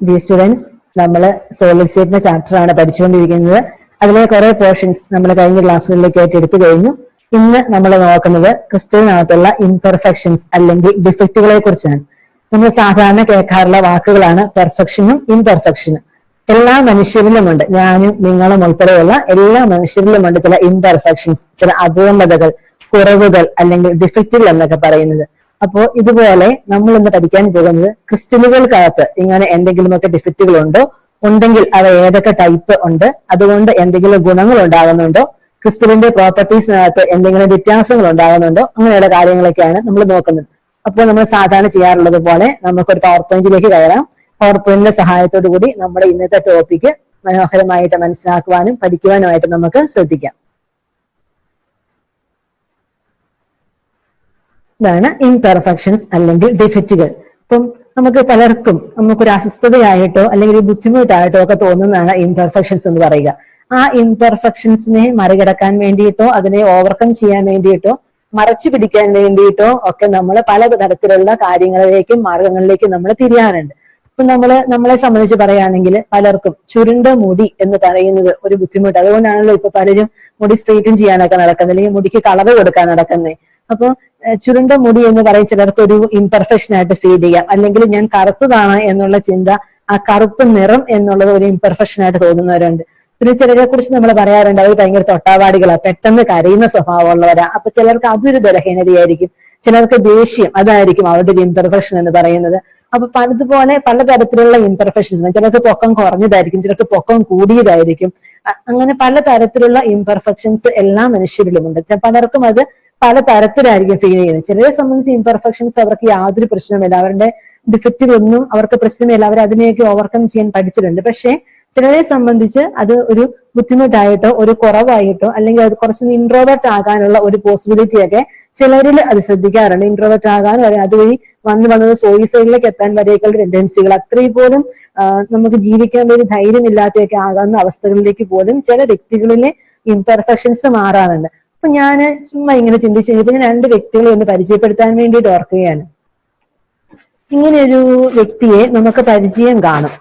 Dear students, നമ്മൾ solid സ്റ്റേറ്റിന്റെ chapter ആണ് പഠിച്ചുകൊണ്ടിരിക്കുന്നത്. അതിലെ കുറെ പോർഷൻസ് നമ്മൾ കഴിഞ്ഞ ക്ലാസ്സുകളിലേക്കായിട്ട് എടുത്തു കഴിഞ്ഞു. ഇന്ന് നമ്മൾ നോക്കുന്നത് ക്രിസ്തുവിനകത്തുള്ള ഇംപെർഫെക്ഷൻസ് അല്ലെങ്കിൽ ഡിഫക്റ്റുകളെ കുറിച്ചാണ്. നമ്മൾ സാധാരണ കേൾക്കാറുള്ള വാക്കുകളാണ് പെർഫെക്ഷനും ഇംപെർഫെക്ഷനും. എല്ലാ മനുഷ്യരിലുമുണ്ട്, ഞാനും നിങ്ങളും ഉൾപ്പെടെയുള്ള എല്ലാ മനുഷ്യരിലുമുണ്ട് ചില ഇംപെർഫെക്ഷൻസ്, ചില അപൂർണതകൾ, കുറവുകൾ അല്ലെങ്കിൽ ഡിഫക്റ്റുകൾ എന്നൊക്കെ പറയുന്നത്. അപ്പോ ഇതുപോലെ നമ്മൾ ഇന്ന് പഠിക്കാൻ പോകുന്നത് ക്രിസ്ത്യനുകൾക്കകത്ത് ഇങ്ങനെ എന്തെങ്കിലുമൊക്കെ ഡിഫക്റ്റുകൾ ഉണ്ടോ, ഉണ്ടെങ്കിൽ അവ ഏതൊക്കെ ടൈപ്പ് ഉണ്ട്, അതുകൊണ്ട് എന്തെങ്കിലും ഗുണങ്ങൾ ഉണ്ടാകുന്നുണ്ടോ, ക്രിസ്തുവിന്റെ പ്രോപ്പർട്ടീസിനകത്ത് എന്തെങ്കിലും വ്യത്യാസങ്ങൾ ഉണ്ടാകുന്നുണ്ടോ, അങ്ങനെയുള്ള കാര്യങ്ങളൊക്കെയാണ് നമ്മൾ നോക്കുന്നത്. അപ്പോൾ നമ്മൾ സാധാരണ ചെയ്യാറുള്ളത് പോലെ നമുക്കൊരു പവർ പോയിന്റിലേക്ക് കയറാം. പവർ പോയിന്റിന്റെ സഹായത്തോടു കൂടി നമ്മുടെ ഇന്നത്തെ ടോപ്പിക്ക് മനോഹരമായിട്ട് മനസ്സിലാക്കുവാനും പഠിക്കുവാനുമായിട്ട് നമുക്ക് ശ്രദ്ധിക്കാം. ഇതാണ് ഇംപെർഫെക്ഷൻസ് അല്ലെങ്കിൽ ഡിഫക്റ്റുകൾ. ഇപ്പം നമുക്ക് പലർക്കും നമുക്കൊരു അസ്വസ്ഥതയായിട്ടോ അല്ലെങ്കിൽ ഒരു ബുദ്ധിമുട്ടായിട്ടോ ഒക്കെ തോന്നുന്നതാണ് ഇംപെർഫെക്ഷൻസ് എന്ന് പറയുക. ആ ഇംപെർഫെക്ഷൻസിനെ മറികടക്കാൻ വേണ്ടിയിട്ടോ അതിനെ ഓവർകം ചെയ്യാൻ വേണ്ടിയിട്ടോ മറച്ചു പിടിക്കാൻ വേണ്ടിയിട്ടോ ഒക്കെ നമ്മൾ പല തരത്തിലുള്ള കാര്യങ്ങളിലേക്കും മാർഗങ്ങളിലേക്കും നമ്മൾ തിരിയാറുണ്ട്. ഇപ്പൊ നമ്മളെ സംബന്ധിച്ച് പറയുകയാണെങ്കിൽ പലർക്കും ചുരുണ്ട മുടി എന്ന് പറയുന്നത് ഒരു ബുദ്ധിമുട്ട്. അതുകൊണ്ടാണല്ലോ ഇപ്പൊ പലരും മുടി സ്ട്രെയിറ്റൻ ചെയ്യാനൊക്കെ നടക്കുന്നത്, അല്ലെങ്കിൽ മുടിക്ക് കളർ കൊടുക്കാൻ നടക്കുന്നത്. അപ്പൊ ചുരുണ്ട മുടി എന്ന് പറയും ചിലർക്ക് ഒരു ഇംപെർഫെക്ഷൻ ആയിട്ട് ഫീൽ ചെയ്യാം, അല്ലെങ്കിൽ ഞാൻ കറുത്തതാണ് എന്നുള്ള ചിന്ത, ആ കറുപ്പ് നിറം എന്നുള്ളത് ഒരു ഇംപെർഫെക്ഷൻ ആയിട്ട് തോന്നുന്നവരുണ്ട്. പിന്നെ ചിലരെ കുറിച്ച് നമ്മൾ പറയാറുണ്ട്, അവർ ഭയങ്കര തൊട്ടാവാടികളാ, പെട്ടെന്ന് കരയുന്ന സ്വഭാവമുള്ളവരാ. അപ്പൊ ചിലർക്ക് അതൊരു ബലഹീനതയായിരിക്കും, ചിലർക്ക് ദേഷ്യം അതായിരിക്കും അവരുടെ ഒരു ഇംപെർഫെക്ഷൻ എന്ന് പറയുന്നത്. അപ്പൊ പലതുപോലെ പലതരത്തിലുള്ള ഇംപെർഫെക്ഷൻസ്, ചിലർക്ക് പൊക്കം കുറഞ്ഞതായിരിക്കും, ചിലർക്ക് പൊക്കം കൂടിയതായിരിക്കും. അങ്ങനെ പലതരത്തിലുള്ള ഇംപെർഫെക്ഷൻസ് എല്ലാ മനുഷ്യരിലുമുണ്ട്. പലർക്കും അത് പല തരത്തിലായിരിക്കും ഫീൽ ചെയ്യുന്നത്. ചിലരെ സംബന്ധിച്ച് ഇംപെർഫെക്ഷൻസ് അവർക്ക് യാതൊരു പ്രശ്നവുമില്ല, അവരുടെ ഡിഫക്റ്റിലൊന്നും അവർക്ക് പ്രശ്നമില്ല, അവർ അതിനെയൊക്കെ ഓവർകം ചെയ്യാൻ പഠിച്ചിട്ടുണ്ട്. പക്ഷെ ചിലരെ സംബന്ധിച്ച് അത് ഒരു ബുദ്ധിമുട്ടായിട്ടോ ഒരു കുറവായിട്ടോ അല്ലെങ്കിൽ അത് കുറച്ച് ഇൻട്രോവേർട്ട് ആകാനുള്ള ഒരു പോസിബിലിറ്റി ഒക്കെ ചിലരിൽ അത് ശ്രദ്ധിക്കാറുണ്ട്. ഇൻട്രോവേർട്ട് ആകാനും അതുവഴി വന്നത് സൂയിസൈഡിലേക്ക് എത്താൻ വരെയൊക്കെയുള്ള ടെൻഡൻസികൾ, അത്രയും പോലും നമുക്ക് ജീവിക്കാൻ ഒരു ധൈര്യമില്ലാതെയൊക്കെ ആകാവുന്ന അവസ്ഥകളിലേക്ക് പോലും ചില വ്യക്തികളിലെ ഇംപെർഫെക്ഷൻസ് മാറാറുണ്ട്. അപ്പൊ ഞാൻ ചുമ്മാ ഇങ്ങനെ ചിന്തിച്ചു കഴിഞ്ഞപ്പോൾ ഞാൻ രണ്ട് വ്യക്തികളെ ഒന്ന് പരിചയപ്പെടുത്താൻ വേണ്ടിയിട്ട് ഓർക്കുകയാണ്. ഇങ്ങനെ ഒരു വ്യക്തിയെ നമുക്ക് പരിചയം കാണും,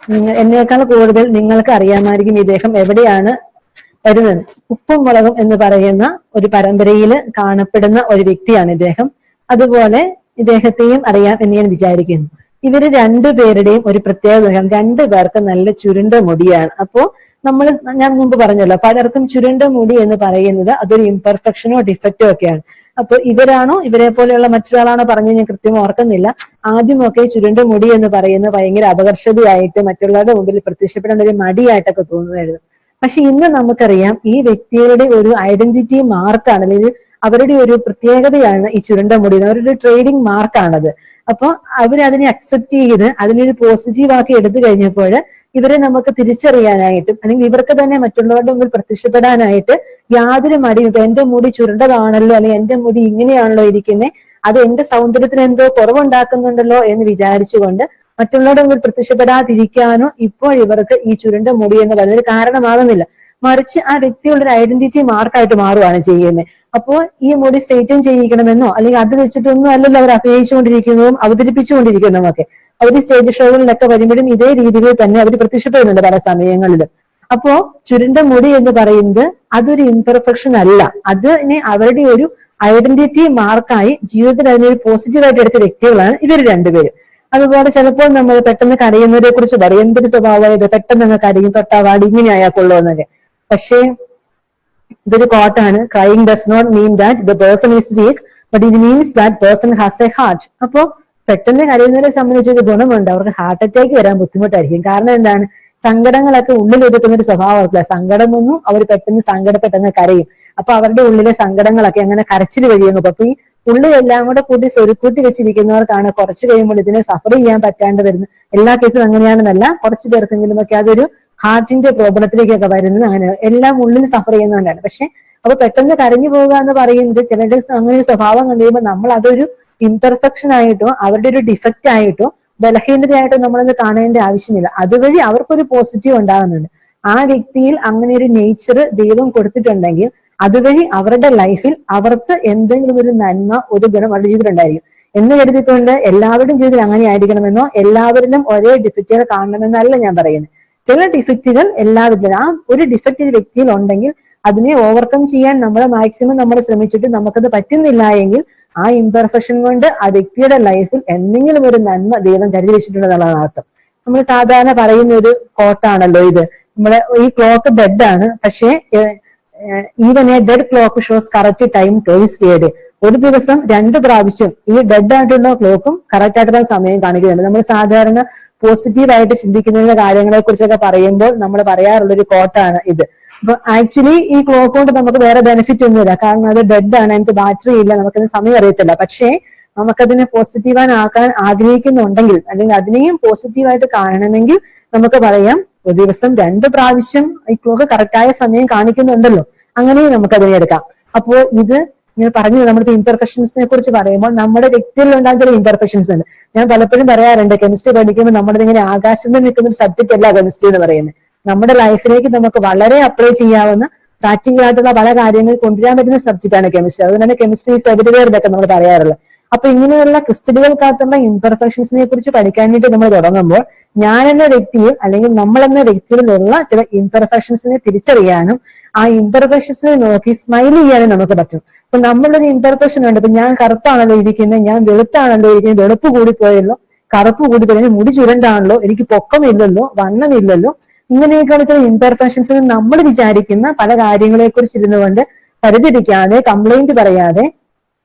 എന്നേക്കാൾ കൂടുതൽ നിങ്ങൾക്ക് അറിയാമായിരിക്കും ഇദ്ദേഹം എവിടെയാണ് വരുന്നത്. ഉപ്പും മുളകും എന്ന് പറയുന്ന ഒരു പരമ്പരയിൽ കാണപ്പെടുന്ന ഒരു വ്യക്തിയാണ് ഇദ്ദേഹം. അതുപോലെ ഇദ്ദേഹത്തെയും അറിയാം എന്ന് ഞാൻ വിചാരിക്കുന്നു. ഇവര് രണ്ടുപേരുടെയും ഒരു പ്രത്യേകത, രണ്ടുപേർക്ക് നല്ല ചുരുണ്ട മുടിയാണ്. അപ്പോ ഞാൻ മുമ്പ് പറഞ്ഞല്ലോ, പലർക്കും ചുരുണ്ട മുടി എന്ന് പറയുന്നത് അതൊരു ഇംപെർഫെക്ഷനോ ഡിഫക്റ്റോ ഒക്കെയാണ്. അപ്പൊ ഇവരാണോ ഇവരെ പോലെയുള്ള മറ്റൊരാളാണോ പറഞ്ഞ് ഞാൻ കൃത്യം ഓർക്കുന്നില്ല. ആദ്യമൊക്കെ ചുരുണ്ട മുടി എന്ന് പറയുന്നത് ഭയങ്കര അപകർഷതയായിട്ട് മറ്റുള്ളവരുടെ മുമ്പിൽ പ്രത്യക്ഷപ്പെടേണ്ട ഒരു മടിയായിട്ടൊക്കെ തോന്നുമായിരുന്നു. പക്ഷെ ഇന്ന് നമുക്കറിയാം ഈ വ്യക്തികളുടെ ഒരു ഐഡന്റിറ്റി മാർക്കാണ്, അല്ലെങ്കിൽ അവരുടെ ഒരു പ്രത്യേകതയാണ് ഈ ചുരുണ്ട മുടി, അവരുടെ ട്രേഡിംഗ് മാർക്കാണത്. അപ്പൊ അവരതിനെ അക്സെപ്റ്റ് ചെയ്ത് അതിനൊരു പോസിറ്റീവ് ആക്കി എടുത്തു കഴിഞ്ഞപ്പോൾ ഇവരെ നമുക്ക് തിരിച്ചറിയാനായിട്ടും അല്ലെങ്കിൽ ഇവർക്ക് തന്നെ മറ്റുള്ളവരുടെ മുമ്പിൽ പ്രത്യക്ഷപ്പെടാനായിട്ട് യാതൊരു മടിയും, ഇപ്പൊ എന്റെ മുടി ചുരുണ്ടതാണല്ലോ അല്ലെങ്കിൽ എന്റെ മുടി ഇങ്ങനെയാണല്ലോ ഇരിക്കുന്നത്, അത് എന്റെ സൗന്ദര്യത്തിന് എന്തോ കുറവുണ്ടാക്കുന്നുണ്ടല്ലോ എന്ന് വിചാരിച്ചുകൊണ്ട് മറ്റുള്ളവരുടെ മുമ്പിൽ പ്രത്യക്ഷപ്പെടാതിരിക്കാനോ ഇപ്പോൾ ഇവർക്ക് ഈ ചുരുണ്ട മുടി എന്ന് പറയുന്നത് കാരണമാകുന്നില്ല. മറിച്ച് ആ വ്യക്തികളുടെ ഒരു ഐഡന്റിറ്റി മാർക്കായിട്ട് മാറുകയാണ് ചെയ്യുന്നത്. അപ്പോ ഈ മുടി സ്ട്രെയിറ്റൻ ചെയ്യിക്കണമെന്നോ അല്ലെങ്കിൽ അത് വെച്ചിട്ടൊന്നും അല്ലല്ലോ അവർ അഭിനയിച്ചുകൊണ്ടിരിക്കുന്നതും അവതരിപ്പിച്ചുകൊണ്ടിരിക്കുന്നതും ഒക്കെ. അവർ സ്റ്റേജ് ഷോകളിലൊക്കെ വരുമ്പോഴും ഇതേ രീതിയിൽ തന്നെ അവർ പ്രത്യക്ഷപ്പെടുന്നുണ്ട് പല സമയങ്ങളിലും. അപ്പോ ചുരുണ്ട മുടി എന്ന് പറയുന്നത് അതൊരു ഇംപെർഫെക്ഷൻ അല്ല, അതിനെ അവരുടെ ഒരു ഐഡന്റിറ്റി മാർക്കായി ജീവിതത്തിൽ അതിനൊരു പോസിറ്റീവായിട്ട് എടുത്ത വ്യക്തികളാണ് ഇവർ രണ്ടുപേരും. അതുപോലെ ചിലപ്പോൾ നമ്മൾ പെട്ടെന്ന് കരയുന്നവരെ കുറിച്ച് പറയും, എന്തൊരു സ്വഭാവമായത് പെട്ടെന്ന് അങ്ങ് കരയും, തൊട്ടാവാടി ഇങ്ങനെ അയാൾക്കുള്ളൂ എന്നൊക്കെ. പക്ഷേ ഇതൊരു കോട്ടാണ്, crying does not mean that the person is weak but it means that person has a heart. അപ്പോ പെട്ടെന്ന് കരയുന്നവരെ സംബന്ധിച്ച് ഒരു ഗുണമുണ്ട്, അവർക്ക് ഹാർട്ട് അറ്റാക്ക് വരാൻ ബുദ്ധിമുട്ടായിരിക്കും. കാരണം എന്താണ്, സങ്കടങ്ങളൊക്കെ ഉള്ളിൽ ഒതുക്കുന്ന ഒരു സ്വഭാവമല്ല. സങ്കടം വന്നു അവർ പെട്ടെന്ന് സങ്കടപ്പെട്ടങ്ങ് കരയും. അപ്പൊ അവരുടെ ഉള്ളിലെ സങ്കടങ്ങളൊക്കെ അങ്ങനെ കരച്ചിൽ വഴിയങ്ങ്. അപ്പൊ ഈ ഉള്ളിലെല്ലാം കൂടെ കൂട്ടി സ്വരുക്കൂട്ടി വെച്ചിരിക്കുന്നവർക്കാണ് കുറച്ച് കഴിയുമ്പോൾ ഇതിനെ സഫർ ചെയ്യാൻ പറ്റാണ്ട് വരുന്നത്. എല്ലാ കേസും അങ്ങനെയാണെന്നല്ല, കുറച്ചു പേർക്കെങ്കിലും ഒക്കെ അതൊരു ഹാർട്ടിന്റെ പ്രോബ്ലത്തിലേക്കൊക്കെ വരുന്നത് അങ്ങനെ എല്ലാം ഉള്ളിൽ സഫർ ചെയ്യുന്നതുകൊണ്ടാണ്. പക്ഷെ അപ്പൊ പെട്ടെന്ന് കരഞ്ഞു പോകുക എന്ന് പറയുന്നത് ചിലരുടെ അങ്ങനെ ഒരു സ്വഭാവം കണ്ടു കഴിയുമ്പോൾ നമ്മൾ അതൊരു ഇംപെർഫെക്ഷൻ ആയിട്ടോ അവരുടെ ഒരു ഡിഫക്റ്റ് ആയിട്ടോ ബലഹീനതയായിട്ടോ നമ്മളത് കാണേണ്ട ആവശ്യമില്ല. അതുവഴി അവർക്കൊരു പോസിറ്റീവ് ഉണ്ടാകുന്നുണ്ട്. ആ വ്യക്തിയിൽ അങ്ങനെ ഒരു നേച്ചർ ദൈവം കൊടുത്തിട്ടുണ്ടെങ്കിൽ അതുവഴി അവരുടെ ലൈഫിൽ അവർക്ക് എന്തെങ്കിലും ഒരു നന്മ ഒരു ഗുണം അവരുടെ ജീവിതത്തിൽ ഉണ്ടായിരിക്കും. എന്ന് കരുതിക്കൊണ്ട് എല്ലാവരുടെയും ജീവിതത്തിൽ അങ്ങനെ ആയിരിക്കണമെന്നോ എല്ലാവരിലും ഒരേ ഡിഫക്റ്റുകൾ കാണണമെന്നല്ല ഞാൻ പറയുന്നത്. ചില ഡിഫക്റ്റുകൾ എല്ലാവരിലും, ആ ഒരു ഡിഫക്റ്റ് വ്യക്തിയിൽ ഉണ്ടെങ്കിൽ അതിനെ ഓവർകം ചെയ്യാൻ നമ്മൾ ശ്രമിച്ചിട്ട് നമുക്കത് പറ്റുന്നില്ല എങ്കിൽ ആ ഇംപെർഫെക്ഷൻ കൊണ്ട് ആ വ്യക്തിയുടെ ലൈഫിൽ എന്തെങ്കിലും ഒരു നന്മ ദൈവം കരുതി വെച്ചിട്ടുണ്ടെന്നുള്ളതാണ് അർത്ഥം. നമ്മൾ സാധാരണ പറയുന്ന ഒരു കോട്ടാണല്ലോ ഇത്. നമ്മളെ ഈ ക്ലോക്ക് ഡെഡ് ആണ്, പക്ഷേ even A dead clock shows correct time twice A day. ഒരു ദിവസം 2 പ്രാവശ്യം ഈ ഡെഡ് ആയിട്ടുള്ള ക്ലോക്കും കറക്റ്റ് ആയിട്ടുള്ള സമയം കാണിക്കുന്നുണ്ട്. നമ്മൾ സാധാരണ പോസിറ്റീവായിട്ട് ചിന്തിക്കുന്ന കാര്യങ്ങളെ കുറിച്ചൊക്കെ പറയുമ്പോൾ നമ്മൾ പറയാറുള്ള ഒരു കോട്ടാണ് ഇത്. അപ്പൊ ആക്ച്വലി ഈ ക്ലോക്ക് കൊണ്ട് നമുക്ക് വേറെ ബെനിഫിറ്റ് ഒന്നുമില്ല, കാരണം അത് ഡെഡ് ആണ്, എനിക്ക് ബാറ്ററി ഇല്ല, നമുക്കതിന് സമയം അറിയത്തില്ല. പക്ഷേ നമുക്കതിനെ പോസിറ്റീവാക്കാൻ ആഗ്രഹിക്കുന്നുണ്ടെങ്കിൽ അല്ലെങ്കിൽ അതിനെയും പോസിറ്റീവായിട്ട് കാണണമെങ്കിൽ നമുക്ക് പറയാം ഒരു ദിവസം 2 പ്രാവശ്യം ഈ ക്ലോക്ക് കറക്റ്റായ സമയം കാണിക്കുന്നുണ്ടല്ലോ, അങ്ങനെയും നമുക്കതിനെ എടുക്കാം. അപ്പോൾ ഇത് ഞാൻ പറഞ്ഞു, നമ്മുടെ ഇംപെർഫെക്ഷൻസിനെ കുറിച്ച് പറയുമ്പോൾ നമ്മുടെ വ്യക്തിയിൽ ഉണ്ടാകുന്ന ഇംപെർഫെക്ഷൻസ് ഉണ്ട്. ഞാൻ പലപ്പോഴും പറയാറുണ്ട്, കെമിസ്ട്രി പഠിക്കുമ്പോൾ നമ്മുടെ ഇങ്ങനെ ആകാശത്തിൽ നിൽക്കുന്ന ഒരു സബ്ജക്ട് അല്ല കെമിസ്ട്രി എന്ന് പറയുന്നത്. നമ്മുടെ ലൈഫിലേക്ക് നമുക്ക് വളരെ അപ്ലൈ ചെയ്യാവുന്ന പ്രാക്ടിക്കൽ ആയിട്ടുള്ള പല കാര്യങ്ങൾ കൊണ്ടുവരാൻ പറ്റുന്ന സബ്ജക്റ്റാണ് കെമിസ്ട്രി. അതുകൊണ്ടാണ് കെമിസ്ട്രി ഈസ് എവരിവെയർ എന്നൊക്കെ നമ്മൾ പറയാറുള്ളത്. അപ്പൊ ഇങ്ങനെയുള്ള ക്രിസ്റ്റലുകൾക്കകത്തുള്ള ഇംപെർഫെക്ഷൻസിനെ കുറിച്ച് പഠിക്കാൻ വേണ്ടി നമ്മൾ തുടങ്ങുമ്പോൾ ഞാൻ എന്ന വ്യക്തിയിൽ അല്ലെങ്കിൽ നമ്മൾ എന്ന വ്യക്തിയിലുള്ള ചില ഇംപെർഫെക്ഷൻസിനെ തിരിച്ചറിയാനും ആ ഇംപെർഫെക്ഷൻസിനെ നോക്കി സ്മൈൽ ചെയ്യാനും നമുക്ക് പറ്റും. അപ്പൊ നമ്മളൊരു ഇംപെർഫെക്ഷൻ ഉണ്ട്, ഇപ്പൊ ഞാൻ കറുപ്പാണല്ലോ ഇരിക്കുന്നത്, ഞാൻ വെളുത്താണല്ലോ ഇരിക്കുന്നത്, വെളുപ്പ് കൂടിപ്പോയല്ലോ, കറുപ്പ് കൂടിപ്പോയി, മുടി ചുരണ്ടാണല്ലോ, എനിക്ക് പൊക്കമില്ലല്ലോ, വണ്ണമില്ലല്ലോ, ഇങ്ങനെയൊക്കെയുള്ള ചില ഇംപെർഫെക്ഷൻസ് നമ്മൾ വിചാരിക്കുന്ന പല കാര്യങ്ങളെ കുറിച്ച് ഇരുന്നുകൊണ്ട് പരിചരിക്കാതെ കംപ്ലൈന്റ് പറയാതെ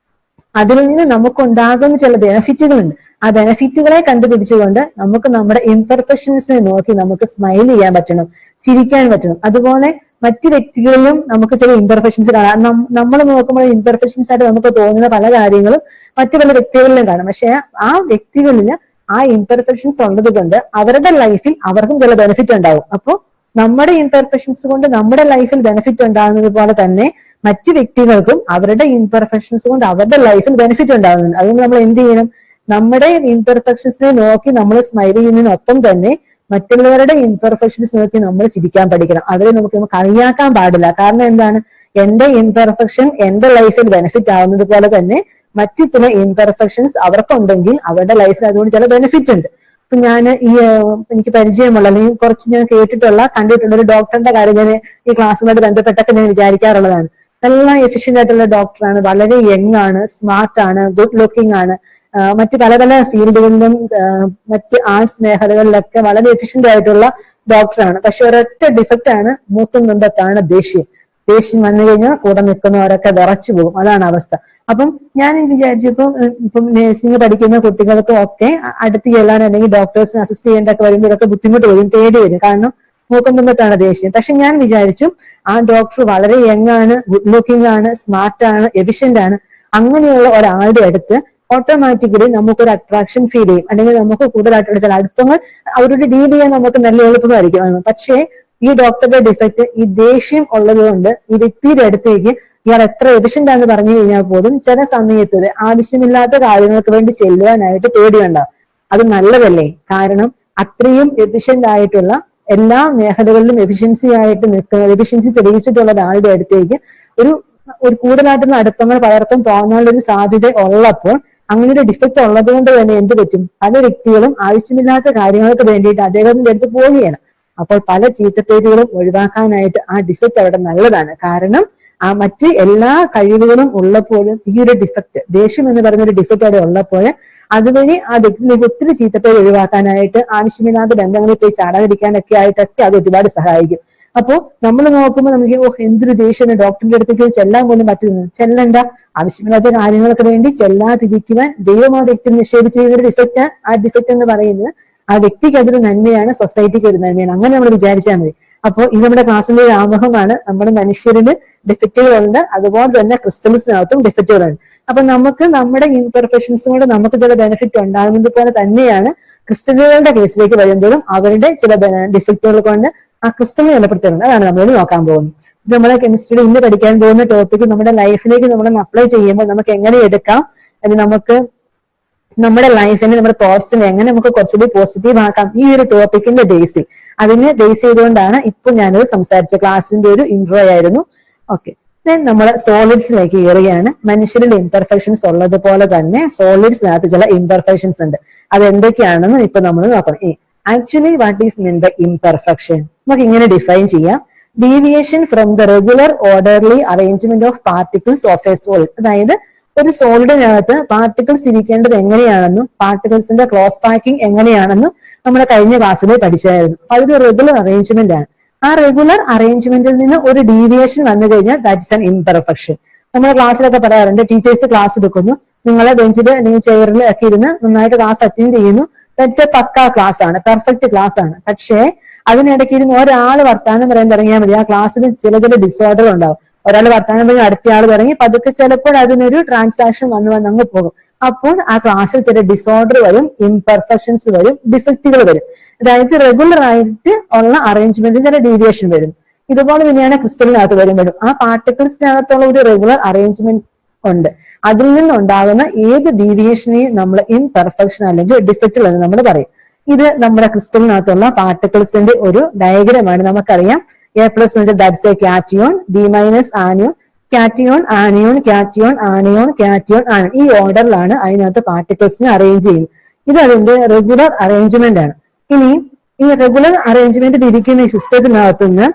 അതിൽ നിന്ന് നമുക്കുണ്ടാകുന്ന ചില ബെനഫിറ്റുകളുണ്ട്. ആ ബെനഫിറ്റുകളെ കണ്ടുപിടിച്ചുകൊണ്ട് നമുക്ക് നമ്മുടെ ഇംപെർഫെക്ഷൻസിനെ നോക്കി നമുക്ക് സ്മൈൽ ചെയ്യാൻ പറ്റണം, ചിരിക്കാൻ പറ്റണം. അതുപോലെ മറ്റു വ്യക്തികളിലും നമുക്ക് ചില ഇംപെർഫെക്ഷൻസ് കാണാം. നമ്മൾ നോക്കുമ്പോൾ ഇംപെർഫെക്ഷൻസ് ആയിട്ട് നമുക്ക് തോന്നുന്ന പല കാര്യങ്ങളും മറ്റു പല വ്യക്തികളിലും കാണാം. പക്ഷെ ആ വ്യക്തികളിൽ ആ ഇംപെർഫെക്ഷൻസ് ഉള്ളത് കൊണ്ട് അവരുടെ ലൈഫിൽ അവർക്കും ചില ബെനിഫിറ്റ് ഉണ്ടാവും. അപ്പോൾ നമ്മുടെ ഇംപെർഫെക്ഷൻസ് കൊണ്ട് നമ്മുടെ ലൈഫിൽ ബെനിഫിറ്റ് ഉണ്ടാകുന്നത് പോലെ തന്നെ മറ്റു വ്യക്തികൾക്കും അവരുടെ ഇംപെർഫെക്ഷൻസ് കൊണ്ട് അവരുടെ ലൈഫിൽ ബെനിഫിറ്റ് ഉണ്ടാകുന്നുണ്ട്. അതുകൊണ്ട് നമ്മൾ എന്ത് ചെയ്യണം? നമ്മുടെ ഇംപെർഫെക്ഷൻസിനെ നോക്കി നമ്മൾ സ്മൈൽ ചെയ്യുന്നതിനൊപ്പം തന്നെ മറ്റുള്ളവരുടെ ഇംപെർഫെക്ഷൻസ് നോക്കി നമ്മൾ ചിരിക്കാൻ പഠിക്കണം. അവരെ നമുക്ക് കളിയാക്കാൻ പാടില്ല. കാരണം എന്താണ്? എന്റെ ഇംപെർഫെക്ഷൻ എന്റെ ലൈഫിൽ ബെനിഫിറ്റ് ആവുന്നത് പോലെ തന്നെ മറ്റു ചില ഇംപെർഫെക്ഷൻസ് അവർക്കുണ്ടെങ്കിൽ അവരുടെ ലൈഫിൽ അതുകൊണ്ട് ചില ബെനിഫിറ്റ് ഉണ്ട്. ഇപ്പൊ ഞാൻ എനിക്ക് പരിചയമുള്ള അല്ലെങ്കിൽ കുറച്ച് ഞാൻ കണ്ടിട്ടുള്ള ഒരു ഡോക്ടറിന്റെ കാര്യം ഞാൻ ഈ ക്ലാസ്സുമായിട്ട് ബന്ധപ്പെട്ടൊക്കെ ഞാൻ വിചാരിക്കാറുള്ളതാണ്. നല്ല എഫിഷ്യന്റ് ആയിട്ടുള്ള ഡോക്ടറാണ്, വളരെ യങ് ആണ്, സ്മാർട്ട് ആണ്, ഗുഡ് ലുക്കിംഗ് ആണ്, മറ്റു പല പല ഫീൽഡുകളിലും മറ്റ് ആർട്സ് മേഖലകളിലൊക്കെ വളരെ എഫിഷ്യന്റ് ആയിട്ടുള്ള ഡോക്ടറാണ്. പക്ഷെ ഒരൊറ്റ ഡിഫക്റ്റ് ആണ്, മൂക്കും തുമ്പത്താണ് ദേഷ്യം. ദേഷ്യം വന്നു കഴിഞ്ഞാൽ കൂടെ നിൽക്കുന്നവരൊക്കെ വിറച്ചു പോകും. അതാണ് അവസ്ഥ. അപ്പം ഞാൻ വിചാരിച്ചപ്പോൾ ഇപ്പം നഴ്സിംഗ് പഠിക്കുന്ന കുട്ടികൾക്കും ഒക്കെ അടുത്ത് ചെല്ലാൻ അല്ലെങ്കിൽ ഡോക്ടേഴ്സിന് അസിസ്റ്റ് ചെയ്യേണ്ടൊക്കെ വരുമ്പോഴൊക്കെ ബുദ്ധിമുട്ട് വരും, പേടി വരും. കാരണം മൂക്കും തുമ്പത്താണ് ദേഷ്യം. പക്ഷെ ഞാൻ വിചാരിച്ചു ആ ഡോക്ടർ വളരെ യങ് ആണ്, ഗുഡ് ലുക്കിംഗ് ആണ്, സ്മാർട്ട് ആണ്, എഫിഷ്യന്റ് ആണ്. അങ്ങനെയുള്ള ഒരാളുടെ അടുത്ത് ഓട്ടോമാറ്റിക്കലി നമുക്കൊരു അട്രാക്ഷൻ ഫീൽ ചെയ്യും, അല്ലെങ്കിൽ നമുക്ക് കൂടുതലായിട്ടുള്ള ചില അടുപ്പങ്ങൾ അവരോട് ഡീൽ ചെയ്യാൻ നമുക്ക് നല്ല എളുപ്പമായിരിക്കും. പക്ഷേ ഈ ഡോക്ടറുടെ ഡിഫക്റ്റ് ഈ ദേഷ്യം ഉള്ളത് കൊണ്ട് ഈ വ്യക്തിയുടെ അടുത്തേക്ക് ഇയാൾ എത്ര എഫിഷ്യന്റ് ആണെന്ന് പറഞ്ഞു കഴിഞ്ഞാൽ പോലും ചില സമയത്ത് ആവശ്യമില്ലാത്ത കാര്യങ്ങൾക്ക് വേണ്ടി ചെല്ലുവാനായിട്ട് പേടിയുണ്ടാവും. അത് നല്ലതല്ലേ? കാരണം അത്രയും എഫിഷ്യന്റ് ആയിട്ടുള്ള എല്ലാ മേഖലകളിലും എഫിഷ്യൻസി തെളിയിച്ചിട്ടുള്ള ഒരാളുടെ അടുത്തേക്ക് ഒരു കൂടുതലായിട്ടുള്ള അടുപ്പങ്ങൾ പലർക്കും തോന്നാനുള്ള ഒരു സാധ്യത ഉള്ളപ്പോൾ അങ്ങനെ ഒരു ഡിഫക്റ്റ് ഉള്ളത് കൊണ്ട് തന്നെ എന്ത് പറ്റും? പല വ്യക്തികളും ആവശ്യമില്ലാത്ത കാര്യങ്ങൾക്ക് വേണ്ടിയിട്ട് അദ്ദേഹത്തിന്റെ അടുത്ത് പോവുകയാണ്. അപ്പോൾ പല ചീത്തപ്പേരുകളും ഒഴിവാക്കാനായിട്ട് ആ ഡിഫക്റ്റ് അവിടെ നല്ലതാണ്. കാരണം ആ മറ്റ് എല്ലാ കഴിവുകളും ഉള്ളപ്പോഴും ഈ ഒരു ഡിഫക്റ്റ്, ദേഷ്യം എന്ന് പറയുന്ന ഒരു ഡിഫക്റ്റ് അവിടെ ഉള്ളപ്പോൾ അതുവഴി ആ വ്യക്തിയിലേക്ക് ഒത്തിരി ചീത്തപ്പേര് ഒഴിവാക്കാനായിട്ട്, ആവശ്യമില്ലാത്ത ബന്ധങ്ങളിൽ പോയി ചാടാതിരിക്കാനൊക്കെ ആയിട്ടൊക്കെ അത് ഒരുപാട് സഹായിക്കും. അപ്പോ നമ്മൾ നോക്കുമ്പോൾ നമുക്ക് എന്തൊരു ദേഷ്യം, ഡോക്ടറിന്റെ അടുത്തേക്ക് ചെല്ലാൻ പോലും പറ്റുന്നു. ചെല്ലണ്ട, ആവശ്യമില്ലാത്ത കാര്യങ്ങൾക്ക് വേണ്ടി ചെല്ലാതിരിക്കുവാൻ ദൈവം ആ വ്യക്തി നിക്ഷേപിച്ച് ചെയ്യുന്നൊരു ഡിഫക്റ്റ്. ആ ഡിഫക്റ്റ് എന്ന് പറയുന്നത് ആ വ്യക്തിക്ക് അതൊരു നന്മയാണ്, സൊസൈറ്റിക്ക് ഒരു നന്മയാണ്. അങ്ങനെ നമ്മൾ വിചാരിച്ചാൽ മതി. അപ്പോൾ ഇത് നമ്മുടെ ക്ലാസ്സിന്റെ ഒരു ആമുഖമാണ്. നമ്മുടെ മനുഷ്യരിന് ഡിഫക്റ്റുകളുണ്ട്, അതുപോലെ തന്നെ ക്രിസ്റ്റൽസിനകത്തും ഡിഫക്റ്റുകളുണ്ട്. അപ്പൊ നമുക്ക് നമ്മുടെ ഇംപെർഫെക്ഷൻസ് കൊണ്ട് നമുക്ക് ചില ബെനിഫിറ്റ് ഉണ്ടാകുന്നത് പോലെ തന്നെയാണ് ക്രിസ്റ്റലുകളുടെ കേസിലേക്ക് വരുമ്പോഴും അവരുടെ ചില ഡിഫക്റ്റുകൾ കൊണ്ട് ആ ക്രിസ്റ്റലിനെ ബലപ്പെടുത്തുന്നത്. അതാണ് നമ്മൾ നോക്കാൻ പോകുന്നത്. ഇത് നമ്മളെ കെമിസ്ട്രിയിൽ ഇന്ന് പഠിക്കാൻ പോകുന്ന ടോപ്പിക് നമ്മുടെ ലൈഫിലേക്ക് നമ്മൾ അപ്ലൈ ചെയ്യുമ്പോൾ നമുക്ക് എങ്ങനെ എടുക്കാം, അത് നമുക്ക് നമ്മുടെ ലൈഫിനെ, നമ്മുടെ തോട്ട്സിനെ എങ്ങനെ നമുക്ക് കുറച്ചുകൂടി പോസിറ്റീവ് ആക്കാം, ഈ ഒരു ടോപ്പിക്കിന്റെ അതിനെ ബേസ് ചെയ്തുകൊണ്ടാണ് ഇപ്പൊ ഞാനത് സംസാരിച്ച ക്ലാസ്സിന്റെ ഒരു ഇൻട്രോ ആയിരുന്നു. ഓക്കെ, നമ്മൾ സോളിഡ്സിലേക്ക് കയറുകയാണ്. മനുഷ്യരുടെ ഇംപെർഫെക്ഷൻസ് ഉള്ളതുപോലെ തന്നെ സോളിഡ്സിനകത്ത് ചില ഇംപെർഫെക്ഷൻസ് ഉണ്ട്. അത് എന്തൊക്കെയാണെന്ന് ഇപ്പൊ നമ്മൾ നോക്കണം. Actually what is mean by imperfection? നമുക്ക് ഇങ്ങനെ ഡിഫൈൻ ചെയ്യാം. Deviation from the regular orderly arrangement of particles of a solid. അതായത് ഒരു സോളിഡിനകത്ത് പാർട്ടിക്കിൾസ് ഇരിക്കേണ്ടത് എങ്ങനെയാണെന്നും പാർട്ടിക്കിൾസിന്റെ ക്ലോസ് പാക്കിംഗ് എങ്ങനെയാണെന്നും നമ്മുടെ കഴിഞ്ഞ ക്ലാസ്സിൽ പഠിച്ചായിരുന്നു. അതൊരു റെഗുലർ അറേഞ്ച്മെന്റ് ആണ്. ആ റെഗുലർ അറേഞ്ച്മെന്റിൽ നിന്ന് ഒരു ഡീവിയേഷൻ വന്നു കഴിഞ്ഞാൽ ദാറ്റ്സ് ആൻ ഇംപെർഫെക്ഷൻ. നമ്മുടെ ക്ലാസ്സിലൊക്കെ പറയാറുണ്ട്, ടീച്ചേഴ്സ് ക്ലാസ് എടുക്കുന്നു, നിങ്ങളെ ബെഞ്ചിൽ അല്ലെങ്കിൽ ചെയറിൽ ഒക്കെ ഇരുന്ന് നന്നായിട്ട് ക്ലാസ് അറ്റൻഡ് ചെയ്യുന്നു, ദാറ്റ്സ് എ പക്കാ ക്ലാസ് ആണ്, പെർഫെക്റ്റ് ക്ലാസ് ആണ്. പക്ഷേ അതിനിടയ്ക്ക് ഇരുന്ന് ഒരാൾ വർത്താനം പറയാൻ തുടങ്ങിയാൽ മതി, ആ ക്ലാസ്സിൽ ചില ഡിസോർഡർ ഉണ്ടാവും. ഒരാൾ വർത്താനം പറഞ്ഞ് അടുത്ത ആൾ തുടങ്ങി പതുക്കെ ചിലപ്പോൾ അതിനൊരു ട്രാൻസാക്ഷൻ വന്ന് അങ്ങ് പോകും. അപ്പോൾ ആ ക്ലാസ്സിൽ ചില ഡിസോർഡർ വരും, ഇംപെർഫെക്ഷൻസ് വരും, ഡിഫക്റ്റുകൾ വരും. അതായത് റെഗുലർ ആയിട്ട് ഉള്ള അറേഞ്ച്മെന്റിൽ ചില ഡീവിയേഷൻ വരും. ഇതുപോലെ തന്നെയാണ് ക്രിസ്റ്റലിനകത്ത് വരുമ്പോഴും ആ പാർട്ടിക്കിൾസിനകത്തുള്ള ഒരു റെഗുലർ അറേഞ്ച്മെന്റ് ഉണ്ട്. അതിൽ നിന്നുണ്ടാകുന്ന ഏത് ഡീവിയേഷനെയും നമ്മൾ ഇംപെർഫെക്ഷൻ അല്ലെങ്കിൽ ഡിഫക്റ്റ് എന്ന് നമ്മൾ പറയും. ഇത് നമ്മുടെ ക്രിസ്റ്റലിനകത്തുള്ള പാർട്ടിക്കിൾസിന്റെ ഒരു ഡയഗ്രമാണ്. നമുക്കറിയാം എ പ്ലസ് എന്ന് വെച്ചാൽ that's A cation, B minus anion, cation anion, cation anion, cation anion. ഈ ഓർഡറിലാണ് അതിനകത്ത് പാർട്ടിക്കിൾസിനെ അറേഞ്ച് ചെയ്യുന്നത്. ഇത് അതിന്റെ റെഗുലർ അറേഞ്ച്മെന്റ് ആണ്. ഇനി ഈ റെഗുലർ അറേഞ്ച്മെന്റ് ഇരിക്കുന്ന ഈ സിസ്റ്റത്തിനകത്തുനിന്ന്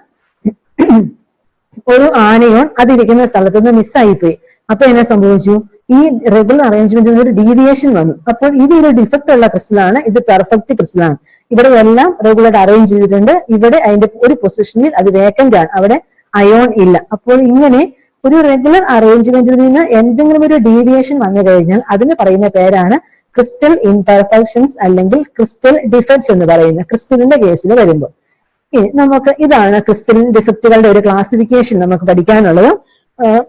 ഒരു ആനയോൺ അതിരിക്കുന്ന സ്ഥലത്ത് നിന്ന് മിസ്സായിപ്പോയി. അപ്പൊ എന്നെ സംഭവിച്ചു, ഈ റെഗുലർ അറേഞ്ച്മെന്റിൽ ഒരു ഡീവിയേഷൻ വന്നു. അപ്പോൾ ഇത് ഒരു ഡിഫക്റ്റ് ഉള്ള ക്രിസ്റ്റലാണ്, ഇത് പെർഫെക്റ്റ് ക്രിസ്റ്റലാണ്. ഇവിടെ എല്ലാം റെഗുലർ അറേഞ്ച് ചെയ്തിട്ടുണ്ട്. ഇവിടെ അതിന്റെ ഒരു പൊസിഷനിൽ അത് വേക്കന്റ് ആണ്, അവിടെ അയോൺ ഇല്ല. അപ്പോൾ ഇങ്ങനെ ഒരു റെഗുലർ അറേഞ്ച്മെന്റിൽ നിന്ന് എന്തെങ്കിലും ഒരു ഡീവിയേഷൻ വന്നു കഴിഞ്ഞാൽ അതിന് പറയുന്ന പേരാണ് ക്രിസ്റ്റൽ ഇംപെർഫെക്ഷൻസ് അല്ലെങ്കിൽ ക്രിസ്റ്റൽ ഡിഫക്ട്സ് എന്ന് പറയുന്നത്, ക്രിസ്റ്റലിന്റെ കേസിൽ വരുമ്പോൾ. ഇനി നമുക്ക് ഇതാണ് ക്രിസ്റ്റൽ ഡിഫക്റ്റുകളുടെ ഒരു ക്ലാസിഫിക്കേഷൻ നമുക്ക് പഠിക്കാനുള്ളത്.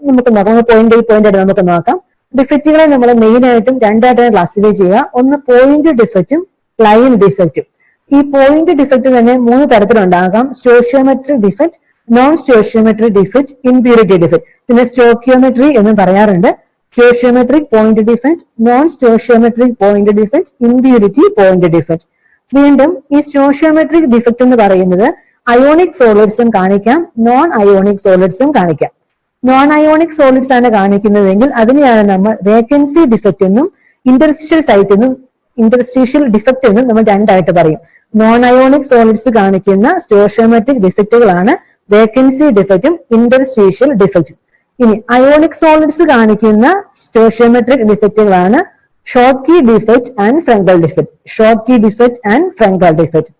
നമുക്ക് നോക്കാം, പോയിന്റ് ആയിട്ട് നമുക്ക് നോക്കാം. ഡിഫക്റ്റുകളെ നമ്മൾ മെയിൻ ആയിട്ടും രണ്ടായിട്ടാണ് ക്ലാസിഫൈ ചെയ്യുക. ഒന്ന് പോയിന്റ് ഡിഫക്റ്റും ലൈൻ ഡിഫക്റ്റും. ഈ പോയിന്റ് ഡിഫക്റ്റ് തന്നെ 3 തരത്തിലുണ്ടാകാം. Stoichiometric defect, non stoichiometric defect, impurity defect. പിന്നെ സ്റ്റോക്കിയോമെട്രി എന്ന് പറയാറുണ്ട്. Stoichiometric point defect, non stoichiometric point defect, impurity point defect. വീണ്ടും ഈ സ്റ്റോഷിയോമെട്രിക് ഡിഫക്റ്റ് എന്ന് പറയുന്നത് അയോണിക് സോളിഡ്സും കാണിക്കാം, നോൺ അയോണിക് സോളിഡ്സും കാണിക്കാം. നോൺ അയോണിക് സോളിഡ്സ് ആണ് കാണിക്കുന്നതെങ്കിൽ അതിനെയാണ് നമ്മൾ വേക്കൻസി ഡിഫക്റ്റ് എന്നും ഇന്റർസ്റ്റിഷ്യൽ സൈറ്റ് എന്നും ഇന്റർസ്റ്റിഷ്യൽ ഡിഫക്റ്റ് എന്നും നമ്മൾ രണ്ടായിട്ട് പറയും. നോൺ അയോണിക് സോളിഡ്സ് കാണിക്കുന്ന സ്റ്റോഷിയോമെട്രിക് ഡിഫക്റ്റുകളാണ് വേക്കൻസി ഡിഫക്റ്റും ഇന്റർസ്റ്റിഷ്യൽ ഡിഫക്റ്റും. ഇനി അയോണിക് സോളിഡ്സ് കാണിക്കുന്ന സ്റ്റോഷിയോമെട്രിക് ഡിഫക്റ്റുകളാണ് Schottky defect and Frenkel defect. Schottky defect and Frenkel defect.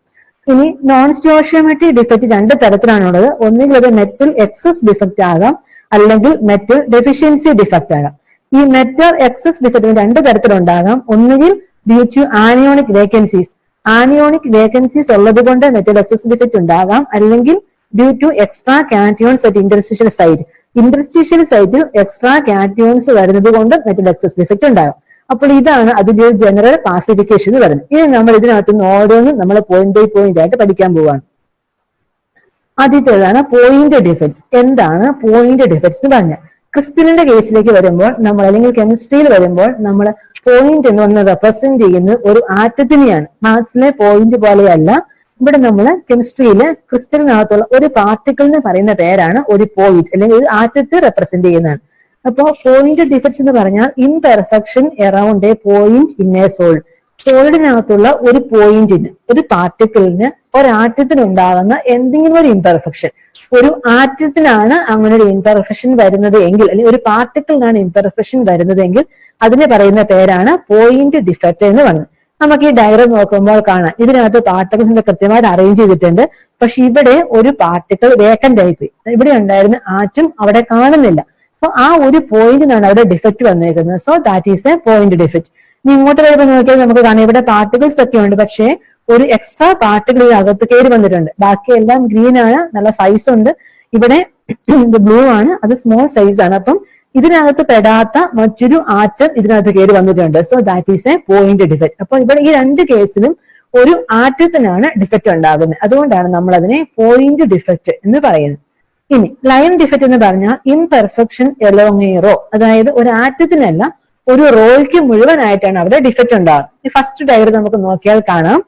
ഇനി നോൺ സ്റ്റോഷിയോമെട്രിക് ഡിഫക്റ്റ് 2 തരത്തിലാണുള്ളത്. ഒന്നുകിൽ അത് മെറ്റൽ എക്സസ് ഡിഫക്റ്റ് ആകാം, അല്ലെങ്കിൽ മെറ്റൽ ഡെഫിഷ്യൻസി ഡിഫക്റ്റ് ആകാം. ഈ മെറ്റൽ എക്സസ് ഡിഫക്റ്റ് 2 തരത്തിലുണ്ടാകാം. ഒന്നുകിൽ due to anionic vacancies, anionic vacancies ഉള്ളത് കൊണ്ട് മെറ്റൽ എക്സസ് ഡിഫക്റ്റ് ഉണ്ടാകാം, അല്ലെങ്കിൽ due to extra cations at interstitial site. Interstitial സൈറ്റിൽ എക്സ്ട്രാ കാറ്റയോൺസ് വരുന്നത് കൊണ്ട് മെറ്റൽ എക്സസ് ഡിഫക്റ്റ് ഉണ്ടാകും. അപ്പോൾ ഇതാണ് അതിന്റെ ഒരു ജനറൽ ക്ലാസിഫിക്കേഷൻ വരുന്നത്. ഇനി നമ്മൾ ഇതിനകത്ത് നിന്ന് ഓരോന്നും നമ്മൾ പോയിന്റ് ബൈ പോയിന്റ് ആയിട്ട് പഠിക്കാൻ പോവുകയാണ്. ആദ്യത്തേതാണ് പോയിന്റ് ഡിഫക്ട്സ്. എന്താണ് പോയിന്റ് ഡിഫക്ട്സ് എന്ന് പറഞ്ഞാൽ, ക്രിസ്റ്റലിന്റെ കേസിലേക്ക് വരുമ്പോൾ നമ്മൾ അല്ലെങ്കിൽ കെമിസ്ട്രിയിൽ വരുമ്പോൾ നമ്മൾ പോയിന്റ് എന്ന് പറഞ്ഞാൽ റെപ്രസെന്റ് ചെയ്യുന്നത് ഒരു ആറ്റത്തിനെയാണ്. മാത്സിലെ പോയിന്റ് പോലെയല്ല. ഇവിടെ നമ്മൾ കെമിസ്ട്രിയില് ക്രിസ്റ്റലിനകത്തുള്ള ഒരു പാർട്ടിക്കിളിന് പറയുന്ന പേരാണ് ഒരു പോയിന്റ്, അല്ലെങ്കിൽ ഒരു ആറ്റത്തെ റെപ്രസെന്റ് ചെയ്യുന്നതാണ്. അപ്പോ പോയിന്റ് ഡിഫക്ട്സ് എന്ന് പറഞ്ഞാൽ imperfection around a point in a solid. സോളിഡിനകത്തുള്ള ഒരു പോയിന്റിന്, ഒരു പാർട്ടിക്കിളിന്, ഒരാറ്റത്തിന് ഉണ്ടാകുന്ന എന്തെങ്കിലും ഒരു ഇംപെർഫെക്ഷൻ. ഒരു ആറ്റത്തിനാണ് അങ്ങനെ ഒരു ഇംപെർഫെക്ഷൻ വരുന്നത് എങ്കിൽ, അല്ലെങ്കിൽ ഒരു പാർട്ടിക്കിളിനാണ് ഇംപെർഫെക്ഷൻ വരുന്നതെങ്കിൽ അതിന് പറയുന്ന പേരാണ് പോയിന്റ് ഡിഫക്റ്റ് എന്ന് പറയുന്നത്. നമുക്ക് ഈ ഡയഗ്രം നോക്കുമ്പോൾ കാണാം, ഇതിനകത്ത് പാർട്ടിക്കിൾസിന്റെ കൃത്യമായിട്ട് അറേഞ്ച് ചെയ്തിട്ടുണ്ട്. പക്ഷെ ഇവിടെ ഒരു പാർട്ടിക്കിൾ വേക്കന്റ് ആയിപ്പോയി. ഇവിടെ ഉണ്ടായിരുന്ന ആറ്റം അവിടെ കാണുന്നില്ല. അപ്പൊ ആ ഒരു പോയിന്റിനാണ് അവിടെ ഡിഫക്റ്റ് വന്നേക്കുന്നത്. So that is A point defect. ഇനി ഇങ്ങോട്ട് വരുമ്പോൾ നോക്കിയാൽ നമുക്ക് കാണാം, ഇവിടെ പാർട്ടിക്കിൾസ് ഒക്കെ ഉണ്ട്, പക്ഷേ ഒരു എക്സ്ട്രാ പാർട്ടിക്കിൾ അകത്ത് കയറി വന്നിട്ടുണ്ട്. ബാക്കിയെല്ലാം ഗ്രീൻ ആണ്, നല്ല സൈസ് ഉണ്ട്. ഇവിടെ ബ്ലൂ ആണ്, അത് സ്മോൾ സൈസ് ആണ്. അപ്പം ഇതിനകത്ത് പെടാത്ത മറ്റൊരു ആറ്റം ഇതിനകത്ത് കയറി വന്നിട്ടുണ്ട്. So that is A point defect. അപ്പോൾ ഇവിടെ ഈ 2 കേസിലും ഒരു ആറ്റത്തിനാണ് ഡിഫക്റ്റ് ഉണ്ടാകുന്നത്. അതുകൊണ്ടാണ് നമ്മൾ അതിനെ പോയിന്റ് ഡിഫക്റ്റ് എന്ന് പറയുന്നത്. ഇനി ലൈൻ ഡിഫക്റ്റ് എന്ന് പറഞ്ഞാൽ ഇംപെർഫെക്ഷൻ എലോങ് എ റോ. അതായത് ഒരു ആറ്റത്തിനല്ല, ഒരു റോയ്ക്ക് മുഴുവനായിട്ടാണ് അവിടെ ഡിഫക്റ്റ് ഉണ്ടാകുന്നത്. ഫസ്റ്റ് ഡയഗ്രം നമുക്ക് നോക്കിയാൽ കാണാം.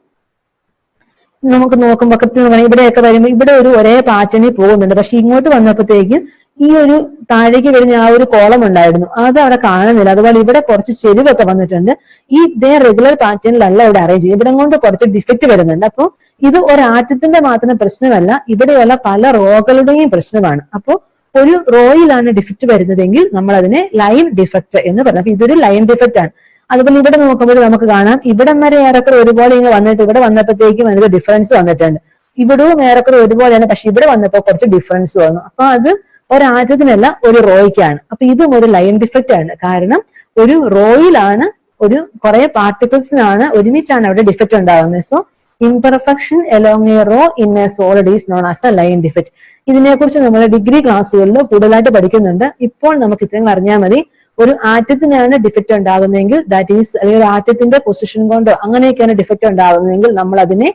നമുക്ക് നോക്കുമ്പോൾ ഇവിടെയൊക്കെ വരുമ്പോൾ ഇവിടെ ഒരു ഒരേ പാറ്റേണിൽ പോകുന്നുണ്ട്. പക്ഷെ ഇങ്ങോട്ട് വന്നപ്പോഴത്തേക്കും ഈ ഒരു താഴേക്ക് വരുന്ന ആ ഒരു കോളം ഉണ്ടായിരുന്നു, അത് അവിടെ കാണുന്നില്ല. അതുപോലെ ഇവിടെ കുറച്ച് ചെരിവൊക്കെ വന്നിട്ടുണ്ട്. ഈ ഇതേ റെഗുലർ പാറ്റേണിലല്ല ഇവിടെ അറേഞ്ച് ചെയ്യും. ഇവിടെ കൊണ്ട് കുറച്ച് ഡിഫക്റ്റ് വരുന്നുണ്ട്. അപ്പോൾ ഇത് ഒരു ആറ്റത്തിന്റെ മാത്രം പ്രശ്നമല്ല, ഇവിടെയുള്ള പല റോകളുടെയും പ്രശ്നമാണ്. അപ്പോൾ ഒരു റോയിലാണ് ഡിഫക്റ്റ് വരുന്നതെങ്കിൽ നമ്മൾ അതിനെ ലൈൻ ഡിഫക്റ്റ് എന്ന് പറയുന്നത്. അപ്പൊ ഇതൊരു ലൈൻ ഡിഫക്റ്റ് ആണ്. അതുപോലെ ഇവിടെ നോക്കുമ്പോൾ നമുക്ക് കാണാം, ഇവിടെ വരെ ഏറെക്കുറെ ഒരുപോലെ ഇങ്ങനെ വന്നിട്ട് ഇവിടെ വന്നപ്പോഴത്തേക്കും അതിന് ഡിഫറൻസ് വന്നിട്ടുണ്ട്. ഇവിടവും ഏറെക്കുറെ ഒരുപോലെയാണ്, പക്ഷെ ഇവിടെ വന്നപ്പോൾ കുറച്ച് ഡിഫറൻസ് വന്നു. അപ്പൊ അത് ഒരാറ്റത്തിനല്ല, ഒരു റോയ്ക്കാണ്. അപ്പൊ ഇതും ഒരു ലൈൻ ഡിഫക്റ്റ് ആണ്. കാരണം ഒരു റോയിലാണ് ഒരു കുറെ പാർട്ടിക്കിൾസിനാണ് ഒരുമിച്ചാണ് അവിടെ ഡിഫക്റ്റ് ഉണ്ടാകുന്നത്. So imperfection along a row in a solid is known as a line defect. ഇതിനെക്കുറിച്ച് നമ്മൾ ഡിഗ്രി ക്ലാസ്സുകളിൽ കൂടുതലായിട്ട് പഠിക്കുന്നുണ്ട്. ഇപ്പോൾ നമുക്ക് ഇത്രയും അറിഞ്ഞാൽ മതി. ഒരു ആറ്റത്തിനാണ് ഡിഫക്റ്റ് ഉണ്ടാകുന്നതെങ്കിൽ, ദാറ്റ് ഈസ് അല്ലെങ്കിൽ ആറ്റത്തിന്റെ പൊസിഷൻ കൊണ്ടോ അങ്ങനെയൊക്കെയാണ് ഡിഫക്റ്റ് ഉണ്ടാകുന്നതെങ്കിൽ നമ്മൾ അതിനെ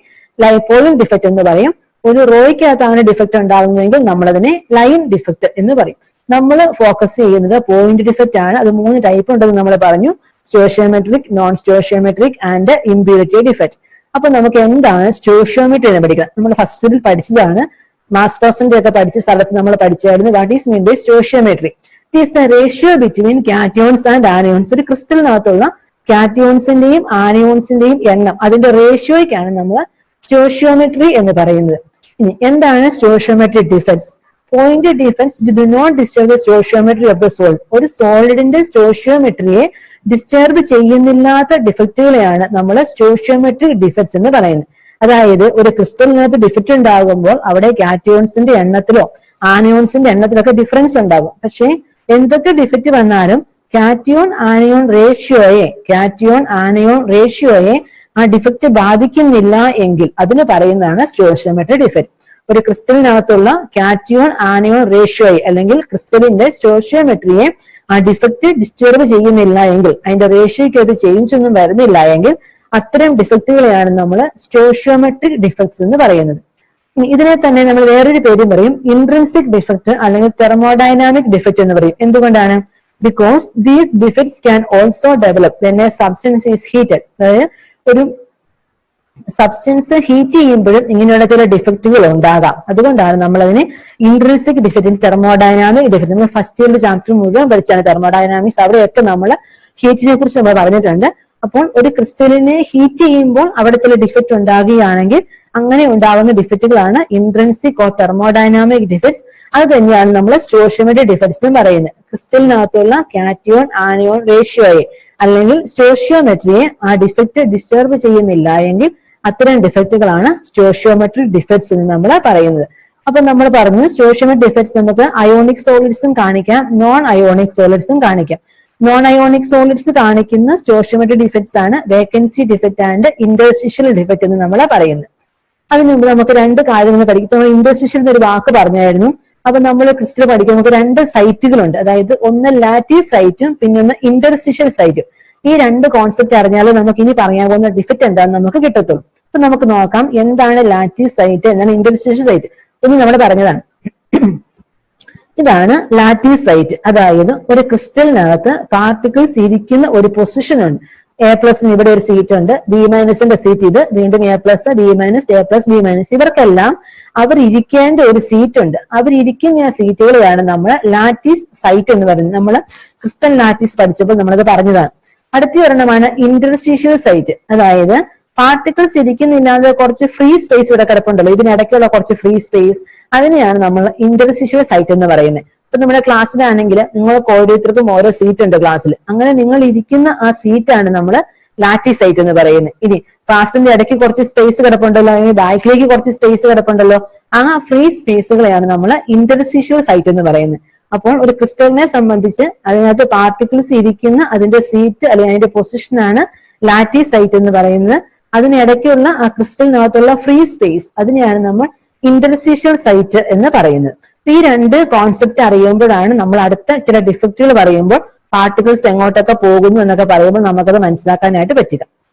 പോയിന്റ് ഡിഫക്റ്റ് എന്ന് പറയും. ഒരു റോയ്ക്കകത്താണ് ഡിഫക്റ്റ് ഉണ്ടാകുന്നതെങ്കിൽ നമ്മൾ അതിനെ ലൈൻ ഡിഫക്റ്റ് എന്ന് പറയും. നമ്മൾ ഫോക്കസ് ചെയ്യുന്നത് പോയിന്റ് ഡിഫക്റ്റ് ആണ്. അത് 3 ടൈപ്പ് ഉണ്ടെന്ന് നമ്മൾ പറഞ്ഞു: stoichiometric, non stoichiometric and impurity defect. അപ്പൊ നമുക്ക് എന്താണ് സ്റ്റോഷിയോമെട്രി എന്ന് പഠിക്കാം. നമ്മൾ ഫസ്റ്റിൽ പഠിച്ചതാണ്, മാസ് പെർസെന്റ് ഒക്കെ പഠിച്ച സ്ഥലത്ത് നമ്മൾ പഠിച്ചായിരുന്നു. What is mean by stoichiometry? It is the ratio between cations and anions. ഒരു ക്രിസ്റ്റലിനകത്തുള്ള കാറ്റയോൺസിന്റെയും ആനയോൺസിന്റെയും എണ്ണം, അതിന്റെ റേഷ്യോയ്ക്കാണ് നമ്മൾ സ്റ്റോഷിയോമെട്രി എന്ന് പറയുന്നത്. ഇനി എന്താണ് stoichiometric defects? Point defects do not disturb the stoichiometry of the solid. ഒരു സോളിഡിന്റെ സ്റ്റോഷിയോമെട്രിയെ ഡിസ്റ്റർബ് ചെയ്യുന്നില്ലാത്ത ഡിഫക്റ്റുകളെയാണ് നമ്മൾ സ്റ്റോഷിയോമെട്രിക് ഡിഫക്ട്സ് എന്ന് പറയുന്നത്. അതായത് ഒരു ക്രിസ്റ്റലിനകത്ത് ഡിഫക്റ്റ് ഉണ്ടാകുമ്പോൾ അവിടെ കാറ്റയോൺസിന്റെ എണ്ണത്തിലോ ആനയോൺസിന്റെ എണ്ണത്തിലൊക്കെ ഡിഫറൻസ് ഉണ്ടാകും. പക്ഷെ എന്തൊക്കെ ഡിഫക്റ്റ് വന്നാലും കാറ്റയോൺ ആനയോൺ റേഷ്യോയെ ആ ഡിഫക്റ്റ് ബാധിക്കുന്നില്ല എങ്കിൽ അതിന് പറയുന്നതാണ് സ്റ്റോഷിയോമെട്രിക് ഡിഫക്റ്റ്. ഒരു ക്രിസ്റ്റലിനകത്തുള്ള കാറ്റയോൺ ആനയോൺ റേഷ്യോയെ അല്ലെങ്കിൽ ക്രിസ്റ്റലിന്റെ സ്റ്റോഷിയോമെട്രിയെ ആ ഡിഫക്റ്റ് ഡിസ്റ്റർബ് ചെയ്യുന്നില്ല എങ്കിൽ, അതിന്റെ റേഷ്യോയ്ക്ക് ഒരു ചേഞ്ച് ഒന്നും വരുന്നില്ല എങ്കിൽ, അത്തരം ഡിഫക്റ്റുകളെയാണ് നമ്മൾ സ്റ്റോഷിയോമെട്രിക് ഡിഫക്ട്സ് എന്ന് പറയുന്നത്. ഇതിനെ തന്നെ നമ്മൾ വേറൊരു പേരും പറയും, ഇൻട്രിൻസിക് ഡിഫക്ട് അല്ലെങ്കിൽ തെർമോഡൈനാമിക് ഡിഫക്ട് എന്ന് പറയും. എന്തുകൊണ്ടാണ്? Because these defects can also develop when A substance is heated. അതായത് ഒരു സബ്സ്റ്റൻസ് ഹീറ്റ് ചെയ്യുമ്പോഴും ഇങ്ങനെയുള്ള ചില ഡിഫക്റ്റുകൾ ഉണ്ടാകാം. അതുകൊണ്ടാണ് നമ്മൾ അതിന് ഇൻട്രിൻസിക് ഡിഫക്റ്റ്, തെർമോഡൈനാമിക് ഡിഫക്റ്റ്, നമ്മൾ ഫസ്റ്റ് ഇയർ ചാപ്റ്റർ മുഴുവൻ പഠിച്ചാണ് തെർമോഡൈനാമിക്സ്. അവിടെയൊക്കെ നമ്മൾ ഹീറ്റിനെ കുറിച്ച് നമ്മൾ പറഞ്ഞിട്ടുണ്ട്. അപ്പോൾ ഒരു ക്രിസ്റ്റലിനെ ഹീറ്റ് ചെയ്യുമ്പോൾ അവിടെ ചില ഡിഫക്റ്റ് ഉണ്ടാകുകയാണെങ്കിൽ അങ്ങനെ ഉണ്ടാകുന്ന ഡിഫക്റ്റുകളാണ് ഇൻട്രിൻസിക് ഓർ തെർമോഡൈനാമിക് ഡിഫക്ട്സ്. അത് തന്നെയാണ് നമ്മൾ സ്റ്റോഷിയോമെട്രിക് ഡിഫക്ട്സ് എന്ന് പറയുന്നത്. ക്രിസ്റ്റലിനകത്തുള്ള കാറ്റയോൺ ആനയോൺ റേഷ്യോയെ അല്ലെങ്കിൽ സ്റ്റോഷിയോമെട്രിയെ ആ ഡിഫക്റ്റ് ഡിസ്റ്റർബ് ചെയ്യുന്നില്ല എങ്കിൽ അത്തരം ഡിഫക്റ്റുകളാണ് സ്റ്റോഷിയോമെട്രിക് ഡിഫക്ട്സ് എന്ന് നമ്മൾ പറയുന്നത്. അപ്പൊ നമ്മൾ പറഞ്ഞു സ്റ്റോഷിയോമെട്രിക് ഡിഫക്ട്സ് നമുക്ക് അയോണിക് സോളിഡ്സും കാണിക്കാം, നോൺ അയോണിക് സോളിഡ്സും കാണിക്കാം. നോൺ അയോണിക് സോളിഡ്സ് കാണിക്കുന്ന സ്റ്റോഷിയോമെട്രിക് ഡിഫക്ട്സ് ആണ് വേക്കൻസി ഡിഫക്റ്റ് ആൻഡ് ഇന്റർസ്റ്റിഷ്യൽ ഡിഫക്റ്റ് എന്ന് നമ്മൾ പറയുന്നത്. അതിന് മുമ്പ് നമുക്ക് 2 കാര്യങ്ങൾ പഠിക്കും. നമ്മൾ ഇന്റർസ്റ്റിഷ്യൽ എന്നൊരു വാക്ക് പറഞ്ഞായിരുന്നു. അപ്പൊ നമ്മൾ ക്രിസ്റ്റൽ പഠിക്കും, നമുക്ക് 2 സൈറ്റുകളുണ്ട്. അതായത് ഒന്ന് ലാറ്റീസ് സൈറ്റും പിന്നെ ഒന്ന് ഇന്റർസ്റ്റിഷ്യൽ സൈറ്റും. ഈ 2 കോൺസെപ്റ്റ് അറിഞ്ഞാൽ നമുക്ക് ഇനി പറയാൻ പോകുന്ന ഡിഫക്റ്റ് എന്താണെന്ന് നമുക്ക് കിട്ടത്തുള്ളൂ. അപ്പൊ നമുക്ക് നോക്കാം എന്താണ് ലാറ്റീസ് സൈറ്റ്, എന്താണ് ഇന്റർസ്റ്റിഷ്യൽ സൈറ്റ്. ഒന്ന് നമ്മൾ പറഞ്ഞതാണ്. ഇതാണ് ലാറ്റീസ് സൈറ്റ്. അതായത് ഒരു ക്രിസ്റ്റലിനകത്ത് പാർട്ടിക്കിൾസ് ഇരിക്കുന്ന ഒരു പൊസിഷൻ ഉണ്ട്. എ പ്ലസിന് ഇവിടെ ഒരു സീറ്റ് ഉണ്ട്, ബി മൈനസിന്റെ സീറ്റ് ഇത്, വീണ്ടും A plus, B minus, A plus, B minus. ഇവർക്കെല്ലാം അവർ ഇരിക്കേണ്ട ഒരു സീറ്റ് ഉണ്ട്. അവരിയ്ക്കുന്ന സീറ്റുകളെയാണ് നമ്മൾ ലാറ്റീസ് സൈറ്റ് എന്ന് പറയുന്നത്. നമ്മൾ ക്രിസ്റ്റൽ ലാറ്റീസ് പഠിച്ചപ്പോൾ നമ്മളത് പറഞ്ഞതാണ്. അടുത്ത ഒരെണ്ണമാണ് ഇന്റർസ്റ്റിഷ്യൽ സൈറ്റ്. അതായത് പാർട്ടിക്കിൾസ് ഇരിക്കുന്നില്ലാതെ കുറച്ച് ഫ്രീ സ്പേസ് ഇവിടെ കിടപ്പുണ്ടല്ലോ, ഇതിനിടയ്ക്കുള്ള കുറച്ച് ഫ്രീ സ്പേസ്, അതിനെയാണ് നമ്മൾ ഇന്റർസ്റ്റിഷ്യൽ സൈറ്റ് എന്ന് പറയുന്നത്. ഇപ്പൊ നമ്മുടെ ക്ലാസ്സിലാണെങ്കിൽ നിങ്ങൾക്ക് ഓരോരുത്തർക്കും ഓരോ സീറ്റ് ഉണ്ട് ക്ലാസ്സിൽ. അങ്ങനെ നിങ്ങൾ ഇരിക്കുന്ന ആ സീറ്റാണ് നമ്മൾ ലാറ്റീസ് സൈറ്റ് എന്ന് പറയുന്നത്. ഇനി ക്ലാസ്സിന്റെ ഇടയ്ക്ക് കുറച്ച് സ്പേസ് കിടപ്പുണ്ടല്ലോ, അല്ലെങ്കിൽ ബാക്കിലേക്ക് കുറച്ച് സ്പേസ് കിടപ്പുണ്ടല്ലോ, ആ ഫ്രീ സ്പേസുകളെയാണ് നമ്മൾ ഇന്റർസ്റ്റിഷ്യൽ സൈറ്റ് എന്ന് പറയുന്നത്. അപ്പോൾ ഒരു ക്രിസ്റ്റലിനെ സംബന്ധിച്ച് അതിനകത്ത് പാർട്ടിക്കിൾസ് ഇരിക്കുന്ന അതിന്റെ സീറ്റ് അല്ലെങ്കിൽ അതിന്റെ പൊസിഷനാണ് ലാറ്റീസ് സൈറ്റ് എന്ന് പറയുന്നത്. അതിനിടയ്ക്കുള്ള ആ ക്രിസ്റ്റലിനകത്തുള്ള ഫ്രീ സ്പേസ്, അതിനെയാണ് നമ്മൾ ഇന്റർസ്റ്റിഷ്യൽ സൈറ്റ് എന്ന് പറയുന്നത്. ഈ 2 കോൺസെപ്റ്റ് അറിയുമ്പോഴാണ് നമ്മൾ അടുത്ത ചില ഡിഫക്റ്റുകൾ പറയുമ്പോൾ പാർട്ടിക്കിൾസ് എങ്ങോട്ടൊക്കെ പോകുന്നു എന്നൊക്കെ പറയുമ്പോൾ നമുക്കത് മനസ്സിലാക്കാനായിട്ട് പറ്റുക.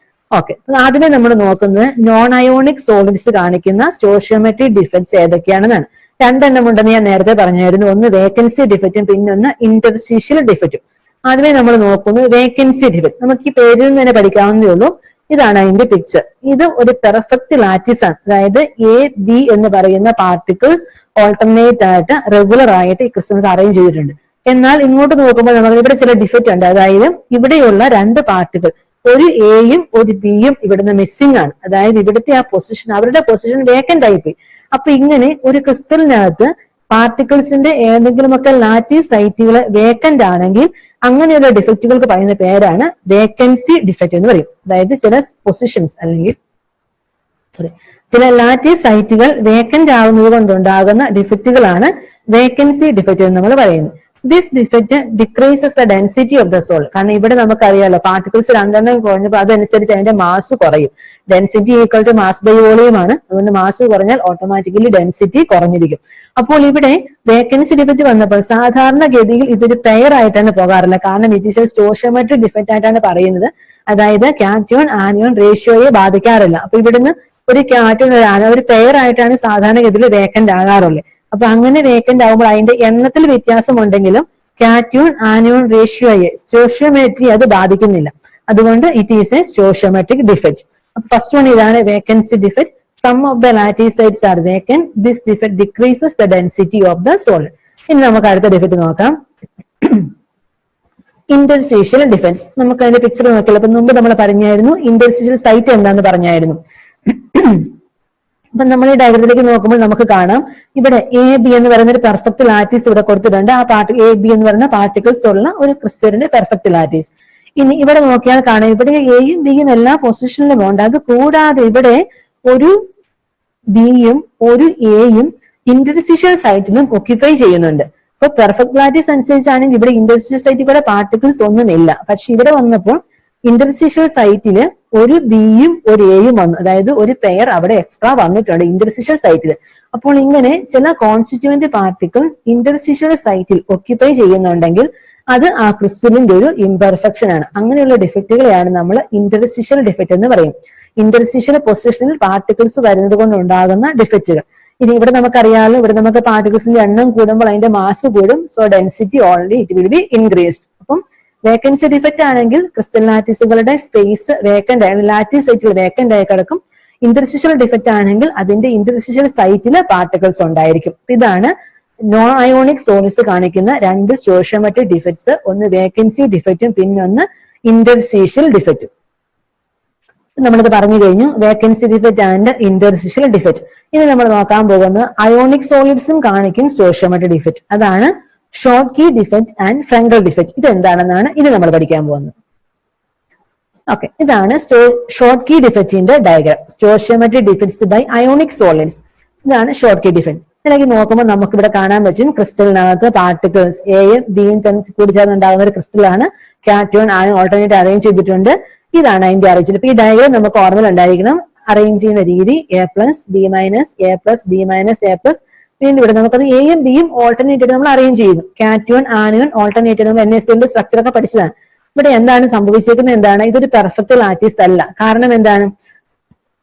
ഓക്കെ, ആദ്യമേ നമ്മൾ നോക്കുന്നത് നോൺ അയോണിക് സോളിഡ്സ് കാണിക്കുന്ന സ്റ്റോഷിയോമെട്രിക് ഡിഫക്ട്സ് ഏതൊക്കെയാണെന്നാണ്. 2 എണ്ണം ഉണ്ടെന്ന് ഞാൻ നേരത്തെ പറഞ്ഞായിരുന്നു. ഒന്ന് വേക്കൻസി ഡിഫക്റ്റും പിന്നെ ഒന്ന് ഇന്റർസ്റ്റിഷ്യൽ ഡിഫക്റ്റും. ആദ്യമേ നമ്മൾ നോക്കുന്നത് വേക്കൻസി ഡിഫക്ട്. നമുക്ക് ഈ പേരിൽ നിന്ന് തന്നെ പഠിക്കാവുന്നതേ ഉള്ളൂ. ഇതാണ് അതിന്റെ പിക്ചർ. ഇത് ഒരു പെർഫെക്റ്റ് ലാറ്റിസ് ആണ്. അതായത് എ ബി എന്ന് പറയുന്ന പാർട്ടിക്കിൾസ് ഓൾട്ടർനേറ്റ് ആയിട്ട് റെഗുലർ ആയിട്ട് ഈ ക്രിസ്റ്റലിനകത്ത് അറേഞ്ച് ചെയ്തിട്ടുണ്ട്. എന്നാൽ ഇങ്ങോട്ട് നോക്കുമ്പോൾ നമ്മൾ ഇവിടെ ചില ഡിഫക്റ്റ് ഉണ്ട്. അതായത് ഇവിടെയുള്ള രണ്ട് പാർട്ടിക്കിൾ, ഒരു എയും ഒരു ബിയും ഇവിടുന്ന് മിസ്സിംഗ് ആണ്. അതായത് ഇവിടുത്തെ ആ പൊസിഷൻ, അവരുടെ പൊസിഷൻ വേക്കന്റ് ആയിപ്പോയി. അപ്പൊ ഇങ്ങനെ ഒരു ക്രിസ്റ്റലിനകത്ത് പാർട്ടിക്കിൾസിന്റെ ഏതെങ്കിലുമൊക്കെ ലാറ്റീസ് സൈറ്റുകൾ വേക്കന്റ് ആണെങ്കിൽ അങ്ങനെയുള്ള ഡിഫക്റ്റുകൾക്ക് പറയുന്ന പേരാണ് വേക്കൻസി ഡിഫക്റ്റ് എന്ന് പറയും. അതായത് ചില പൊസിഷൻസ് അല്ലെങ്കിൽ ചില ലാറ്റീസ് സൈറ്റുകൾ വേക്കന്റ് ആവുന്നത് കൊണ്ടുണ്ടാകുന്ന ഡിഫക്റ്റുകളാണ് വേക്കൻസി ഡിഫക്റ്റ് എന്ന് നമ്മൾ പറയുന്നത്. This defect decreases the density of the solid. കാരണം ഇവിടെ നമുക്കറിയാലോ പാർട്ടിക്കിൾസ് രണ്ടെണ്ണം കുറഞ്ഞപ്പോൾ അതനുസരിച്ച് അതിന്റെ മാസ് കുറയും. Density equal to mass by volume ആണ്. അതുകൊണ്ട് മാസ് കുറഞ്ഞാൽ ഓട്ടോമാറ്റിക്കലി ഡെൻസിറ്റി കുറഞ്ഞിരിക്കും. അപ്പോൾ ഇവിടെ വേക്കൻസി ഡിഫക്റ്റ് വന്നപ്പോൾ സാധാരണഗതിയിൽ ഇതൊരു പെയർ ആയിട്ടാണ് പോകാറില്ല. കാരണം it is a stoichiometric defect ആയിട്ടാണ് പറയുന്നത്. അതായത് കാറ്റയോൺ ആനിയോൺ റേഷ്യോയെ ബാധിക്കാറില്ല. അപ്പൊ ഇവിടുന്ന് ഒരു കാറ്റയോൺ ഒരു ആനിയോൺ ഒരു പെയർ ആയിട്ടാണ് സാധാരണഗതിയിൽ വേക്കന്റ് ആകാറുള്ളത്. അപ്പൊ അങ്ങനെ വേക്കന്റ് ആകുമ്പോൾ അതിന്റെ എണ്ണത്തിൽ വ്യത്യാസം ഉണ്ടെങ്കിലും കാറ്റയോൺ ആനിയോൺ റേഷ്യോയെ സ്റ്റോഷിയോമെട്രി അത് ബാധിക്കുന്നില്ല. അതുകൊണ്ട് it is a stoichiometric defect. അപ്പൊ ഫസ്റ്റ് വൺ ഇതാണ് vacancy defect. Some of the lattice sites are vacant. This defect decreases the density of the solid. ഇനി നമുക്ക് അടുത്ത ഡിഫക്റ്റ് നോക്കാം. Interstitial defects. നമുക്ക് അതിന്റെ പിക്ചർ നോക്കിയാൽ അപ്പൊ മുമ്പ് നമ്മൾ പറഞ്ഞായിരുന്നു ഇന്റർസ്റ്റീഷ്യൽ സൈറ്റ് എന്താന്ന് പറഞ്ഞായിരുന്നു. അപ്പൊ നമ്മൾ ഈ ഡയഗ്രത്തിലേക്ക് നോക്കുമ്പോൾ നമുക്ക് കാണാം ഇവിടെ എ ബി എന്ന് പറയുന്ന ഒരു പെർഫെക്റ്റ് ലാറ്റീസ് ഇവിടെ കൊടുത്തിട്ടുണ്ട്. ആ എ ബി എന്ന് പറയുന്ന പാർട്ടിക്കിൾസ് ഉള്ള ഒരു ക്രിസ്റ്റലിന്റെ പെർഫെക്റ്റ് ലാറ്റീസ്. ഇനി ഇവിടെ നോക്കിയാൽ കാണാം ഇവിടെ എയും ബിയും എല്ലാ പൊസിഷനിലും ഉണ്ട്. അത് കൂടാതെ ഇവിടെ ഒരു ബിയും ഒരു എയും ഇന്റർസ്റ്റീഷ്യൽ സൈറ്റിലും ഒക്യുപ്പൈ ചെയ്യുന്നുണ്ട്. അപ്പൊ പെർഫെക്റ്റ് ലാറ്റീസ് അനുസരിച്ചാണെങ്കിൽ ഇവിടെ ഇന്റർസ്റ്റീഷ്യൽ സൈറ്റിൽ കൂടെ പാർട്ടിക്കിൾസ് ഒന്നുമില്ല. പക്ഷെ ഇവിടെ വന്നപ്പോൾ ഇന്റർസ്റ്റീഷ്യൽ സൈറ്റില് ഒരു ബിയും ഒരു എയും വന്നു. അതായത് ഒരു പെയർ അവിടെ എക്സ്ട്രാ വന്നിട്ടുണ്ട് ഇന്റർസ്റ്റീഷ്യൽ സൈറ്റിൽ. അപ്പോൾ ഇങ്ങനെ ചില കോൺസ്റ്റിറ്റ്യൂവന്റ് പാർട്ടിക്കിൾസ് ഇന്റർസ്റ്റീഷ്യൽ സൈറ്റിൽ ഒക്യുപ്പൈ ചെയ്യുന്നുണ്ടെങ്കിൽ അത് ആ ക്രിസ്റ്റലിന്റെ ഒരു ഇംപെർഫെക്ഷൻ ആണ്. അങ്ങനെയുള്ള ഡിഫക്റ്റുകളെയാണ് നമ്മൾ ഇന്റർസ്റ്റീഷ്യൽ ഡിഫക്റ്റ് എന്ന് പറയും. ഇന്റർസ്റ്റീഷ്യൽ പൊസിഷനിൽ പാർട്ടിക്കിൾസ് വരുന്നത് കൊണ്ട് ഉണ്ടാകുന്ന ഡിഫക്റ്റുകൾ. ഇനി ഇവിടെ നമുക്കറിയാമല്ലോ, ഇവിടെ നമുക്ക് പാർട്ടിക്കിൾസിന്റെ എണ്ണം കൂടുമ്പോൾ അതിന്റെ മാസ് കൂടും. So density already it will be increased. അപ്പം വേക്കൻസി ഡിഫക്റ്റ് ആണെങ്കിൽ ക്രിസ്റ്റൽ ലാറ്റീസുകളുടെ സ്പേസ് വേക്കന്റ് ആയി ലാറ്റീസ് സൈറ്റിൽ വേക്കന്റ് ആയി കിടക്കും. ഇന്റർസ്റ്റീഷ്യൽ ഡിഫക്റ്റ് ആണെങ്കിൽ അതിന്റെ ഇന്റർസ്റ്റീഷ്യൽ സൈറ്റിൽ പാർട്ടിക്കിൾസ് ഉണ്ടായിരിക്കും. ഇതാണ് നോൺ അയോണിക് സോളിഡ്സ് കാണിക്കുന്ന രണ്ട് സ്റ്റോഷിയോമെട്രിക് ഡിഫക്ട്സ്. ഒന്ന് വേക്കൻസി ഡിഫക്റ്റും പിന്നൊന്ന് ഇന്റർസ്റ്റീഷ്യൽ ഡിഫക്റ്റും. നമ്മളിത് പറഞ്ഞു കഴിഞ്ഞു, vacancy defect and interstitial defect. ഇനി നമ്മൾ നോക്കാൻ പോകുന്നത് അയോണിക് സോളിഡ്സും കാണിക്കും സ്റ്റോഷിയോമെട്രിക് ഡിഫക്റ്റ്. അതാണ് Schottky defect and Frenkel defect. ഇത് എന്താണെന്നാണ് ഇനി നമ്മൾ പഠിക്കാൻ പോകുന്നത്. ഓക്കെ, ഇതാണ് ഷോർട്ട് കീ ഡിഫക്റ്റിന്റെ diagram. Stoichiometric defects by ionic solids. ഇതാണ് ഷോർട്ട് കീ ഡിഫക്റ്റ്. ഇതിലേക്ക് നോക്കുമ്പോൾ നമുക്ക് ഇവിടെ കാണാൻ പറ്റും ക്രിസ്റ്റലിനകത്ത് പാർട്ടിക്കിൾസ് എയും ബിയും കൂടി ചേർന്നുണ്ടാകുന്ന ഒരു ക്രിസ്റ്റലാണ്. കാറ്റയോൺ ആനിയോൺ ഓൾട്ടർനേറ്റ് അറേഞ്ച് ചെയ്തിട്ടുണ്ട്. ഇതാണ് അതിന്റെ അറേഞ്ച്. ഇപ്പൊ ഈ ഡയഗ്രാം നമുക്ക് ഓർമ്മയിൽ ഉണ്ടായിരിക്കണം. അറേഞ്ച് ചെയ്യുന്ന രീതി A plus B minus A plus B minus A plus. വീണ്ടും ഇവിടെ നമുക്കത് എയും ബിയും ഓൾട്ടർനേറ്റ് നമ്മൾ അറേഞ്ച് ചെയ്യുന്നു. കാറ്റയോൺ ആനിയോൺ ഓൾട്ടർനേറ്റ് നമ്മൾ NaCl സ്ട്രക്ചർ ഒക്കെ പഠിച്ചതാണ്. ഇവിടെ എന്താണ് സംഭവിച്ചിരിക്കുന്നത്? എന്താണ് ഇതൊരു പെർഫെക്റ്റ് ലാറ്റീസ് അല്ല. കാരണം എന്താണ്,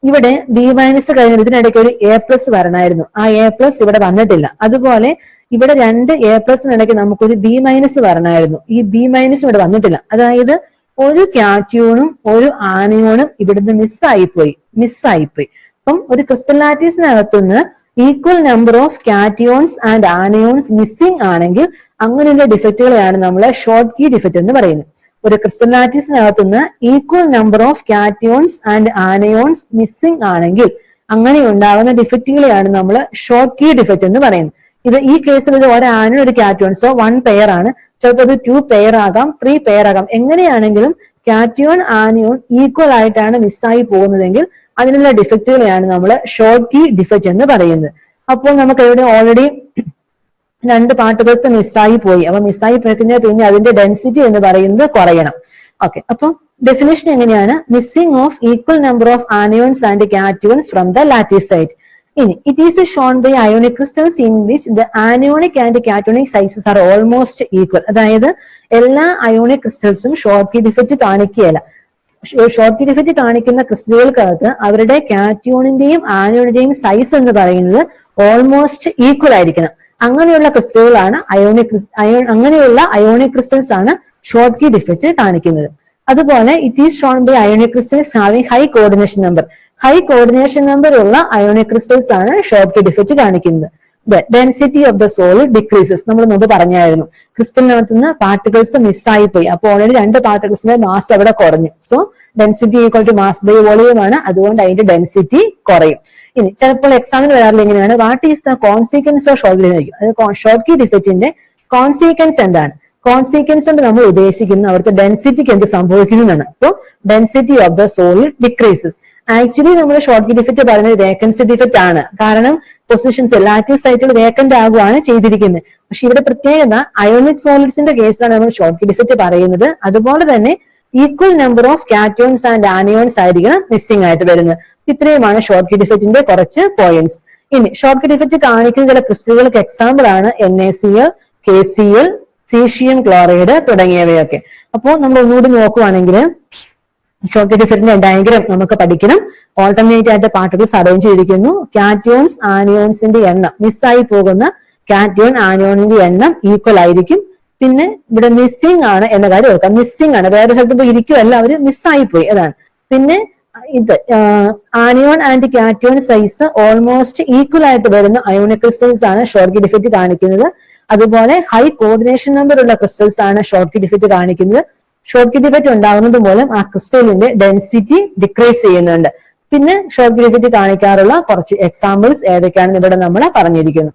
ഇവിടെ ബി മൈനസ് കഴിഞ്ഞത് ഇതിനിടയ്ക്ക് ഒരു എ പ്ലസ് വരണമായിരുന്നു. ആ എ പ്ലസ് ഇവിടെ വന്നിട്ടില്ല. അതുപോലെ ഇവിടെ രണ്ട് എ പ്ലസിനിടയ്ക്ക് നമുക്കൊരു ബി മൈനസ് വരണമായിരുന്നു. ഈ ബി മൈനസ് ഇവിടെ വന്നിട്ടില്ല. അതായത് ഒരു കാറ്റയോണും ഒരു ആനിയോണും ഇവിടുന്ന് മിസ്സായിപ്പോയി. അപ്പം ഒരു ക്രിസ്റ്റൽ ലാറ്റീസിനകത്തുനിന്ന് equal number of cations and anions missing ആണെങ്കിൽ അങ്ങനെയുള്ള ഡിഫക്റ്റുകളെയാണ് നമ്മൾ ഷോർട്ട് കീ ഡിഫക്റ്റ് എന്ന് പറയുന്നത്. ഒരു ക്രിസ്റ്റൽ ലാറ്റീസിനകത്തുനിന്ന് equal number of cations and anions missing ആണെങ്കിൽ അങ്ങനെ ഉണ്ടാകുന്ന ഡിഫക്റ്റുകളെയാണ് നമ്മൾ ഷോർട്ട് കീ ഡിഫക്റ്റ് എന്ന് പറയുന്നത്. ഈ കേസിൽ ഇത് ഒരു ആനിയോൺ ഒരു കാറ്റയോൺ, സോ 1 പെയർ ആണ്. ചിലപ്പോൾ അത് 2 പെയർ ആകാം, 3 പെയർ ആകാം. എങ്ങനെയാണെങ്കിലും കാറ്റയോൺ ആനിയോൺ ഈക്വൽ ആയിട്ടാണ് മിസ്സായി പോകുന്നതെങ്കിൽ അതിനുള്ള ഡിഫക്റ്റുകളെയാണ് നമ്മൾ ഷോർട്ട് കീ ഡിഫക്റ്റ് എന്ന് പറയുന്നത്. അപ്പോൾ നമുക്ക് ഇവിടെ ഓൾറെഡി രണ്ട് പാർട്ടിക്കിൾസ് മിസ്സായി പോയി. അപ്പൊ മിസ്സായി പോയിക്കഴിഞ്ഞാൽ പിന്നെ അതിന്റെ ഡെൻസിറ്റി എന്ന് പറയുന്നത് കുറയണം. ഓക്കെ, അപ്പൊ ഡെഫിനേഷൻ എങ്ങനെയാണ്? Missing of equal number of anions and cations from the lattice site. ഇനി it is shown by ionic crystals in which the anionic and cationic sizes are almost equal. അതായത് എല്ലാ ionic ക്രിസ്റ്റൽസും Schottky defect കാണിക്കുകയല്ല. Schottky defect കാണിക്കുന്ന ക്രിസ്റ്റലുകൾക്കകത്ത് അവരുടെ കാറ്റയോണിന്റെയും ആനിയോണിന്റെയും size എന്ന് പറയുന്നത് ഓൾമോസ്റ്റ് ഈക്വൽ ആയിരിക്കണം. അങ്ങനെയുള്ള ക്രിസ്റ്റലുകളാണ് അങ്ങനെയുള്ള അയോണിക് ക്രിസ്റ്റൽസ് ആണ് ഷോർട്ട് കീ ഡിഫക്റ്റ് കാണിക്കുന്നത്. അതുപോലെ it is shown by ionic crystals having high coordination number. High coordination number ഉള്ള അയോണിക് ക്രിസ്റ്റൽസ് ആണ് ഷോർട്ട്കി ഡിഫക്റ്റ് കാണിക്കുന്നത്. Density of the solid decreases. നമ്മൾ മുമ്പ് പറഞ്ഞായിരുന്നു ക്രിസ്റ്റലിനകത്ത് നിന്ന് പാർട്ടിക്കിൾസ് മിസ്സായി പോയി. അപ്പോൾ ഓൾറെഡി 2 പാർട്ടിക്കിൾസിന്റെ മാസ് അവിടെ കുറഞ്ഞു. So density equal to mass by volume ആണ്. അതുകൊണ്ട് അതിന്റെ ഡെൻസിറ്റി കുറയും. ഇനി ചിലപ്പോൾ എക്സാമിന് വരാറില്ല എങ്ങനെയാണ്, what is the consequence of Schottky defect. Schottky ഡിഫക്റ്റിന്റെ കോൺസിക്വൻസ് എന്താണ്? കോൺസിക്വൻസ് കൊണ്ട് നമ്മൾ ഉദ്ദേശിക്കുന്ന അവർക്ക് ഡെൻസിറ്റിക്ക് എന്ത് സംഭവിക്കുന്നു എന്നാണ്. അപ്പോൾ density of the solid decreases. Actually നമ്മൾ ഷോർട്ട്കി ഡിഫക്റ്റ് പറയുന്നത് വേക്കൻസി ഡിഫക്റ്റ് ആണ്. കാരണം പൊസിഷൻസ് ലാറ്റീവ് സൈറ്റിൽ വേക്കന്റ് ആകുകയാണ് ചെയ്തിരിക്കുന്നത്. പക്ഷെ ഇവിടെ പ്രത്യേകത അയോണിക് സോളിഡ്സിന്റെ കേസിലാണ് നമ്മൾ ഷോർട്ട്കി ഡിഫക്റ്റ് പറയുന്നത്. അതുപോലെ തന്നെ equal number of cations and anions ആയിരിക്കണം മിസ്സിംഗ് ആയിട്ട് വരുന്നത്. ഇത്രയുമാണ് ഷോർട്ട്കി ഡിഫക്റ്റിന്റെ കുറച്ച് പോയിന്റ്സ്. ഇനി ഷോർട്ട്കി ഡിഫക്റ്റ് കാണിക്കുന്ന ചില ക്രിസ്റ്റലുകൾക്ക് എക്സാമ്പിൾ ആണ് NaCl, KCl, സീഷ്യം ക്ലോറൈഡ് തുടങ്ങിയവയൊക്കെ. അപ്പോൾ നമ്മൾ ഒന്നുകൂടി നോക്കുവാണെങ്കിൽ ഷോർട്ട്കി ഡിഫക്റ്റിന്റെ ഡയഗ്രാം നമുക്ക് പഠിക്കണം. ഓൾട്ടർനേറ്റ് ആയിട്ട് പാർട്ടിക്കിൾസ് അറേഞ്ച് ചെയ്തിരിക്കുന്നു. കാറ്റയോൺസ് ആനിയോൺസിന്റെ എണ്ണം, മിസ്സായി പോകുന്ന കാറ്റയോൺ ആനിയോണിന്റെ എണ്ണം ഈക്വൽ ആയിരിക്കും. പിന്നെ ഇവിടെ മിസ്സിംഗ് ആണ് എന്ന കാര്യം ഓർക്കാം. മിസ്സിംഗ് ആണ്, വേറെ സ്ഥലത്ത് പോയി ഇരിക്കുമല്ല, അവര് മിസ്സായി പോയി, അതാണ്. പിന്നെ ഇത് anion and cation size almost equal ആയിട്ട് വരുന്ന അയോണിക് ക്രിസ്റ്റൽസ് ആണ് ഷോർട്ട്കി ഡിഫക്റ്റ് കാണിക്കുന്നത്. അതുപോലെ ഹൈ കോർഡിനേഷൻ നമ്പർ ഉള്ള ക്രിസ്റ്റൽസ് ആണ് ഷോർട്ട്കി ഡിഫക്റ്റ് കാണിക്കുന്നത്. ഷോർട്ട്കി ഡിഫക്റ്റ് ഉണ്ടാകുന്നത് മൂലം ആ ക്രിസ്റ്റലിന്റെ ഡെൻസിറ്റി ഡിക്രീസ് ചെയ്യുന്നുണ്ട്. പിന്നെ ഷോർട്ട്കി ഡിഫക്റ്റ് കാണിക്കാറുള്ള കുറച്ച് എക്സാമ്പിൾസ് ഏതൊക്കെയാണെന്ന് ഇവിടെ നമ്മൾ പറഞ്ഞിരിക്കുന്നു.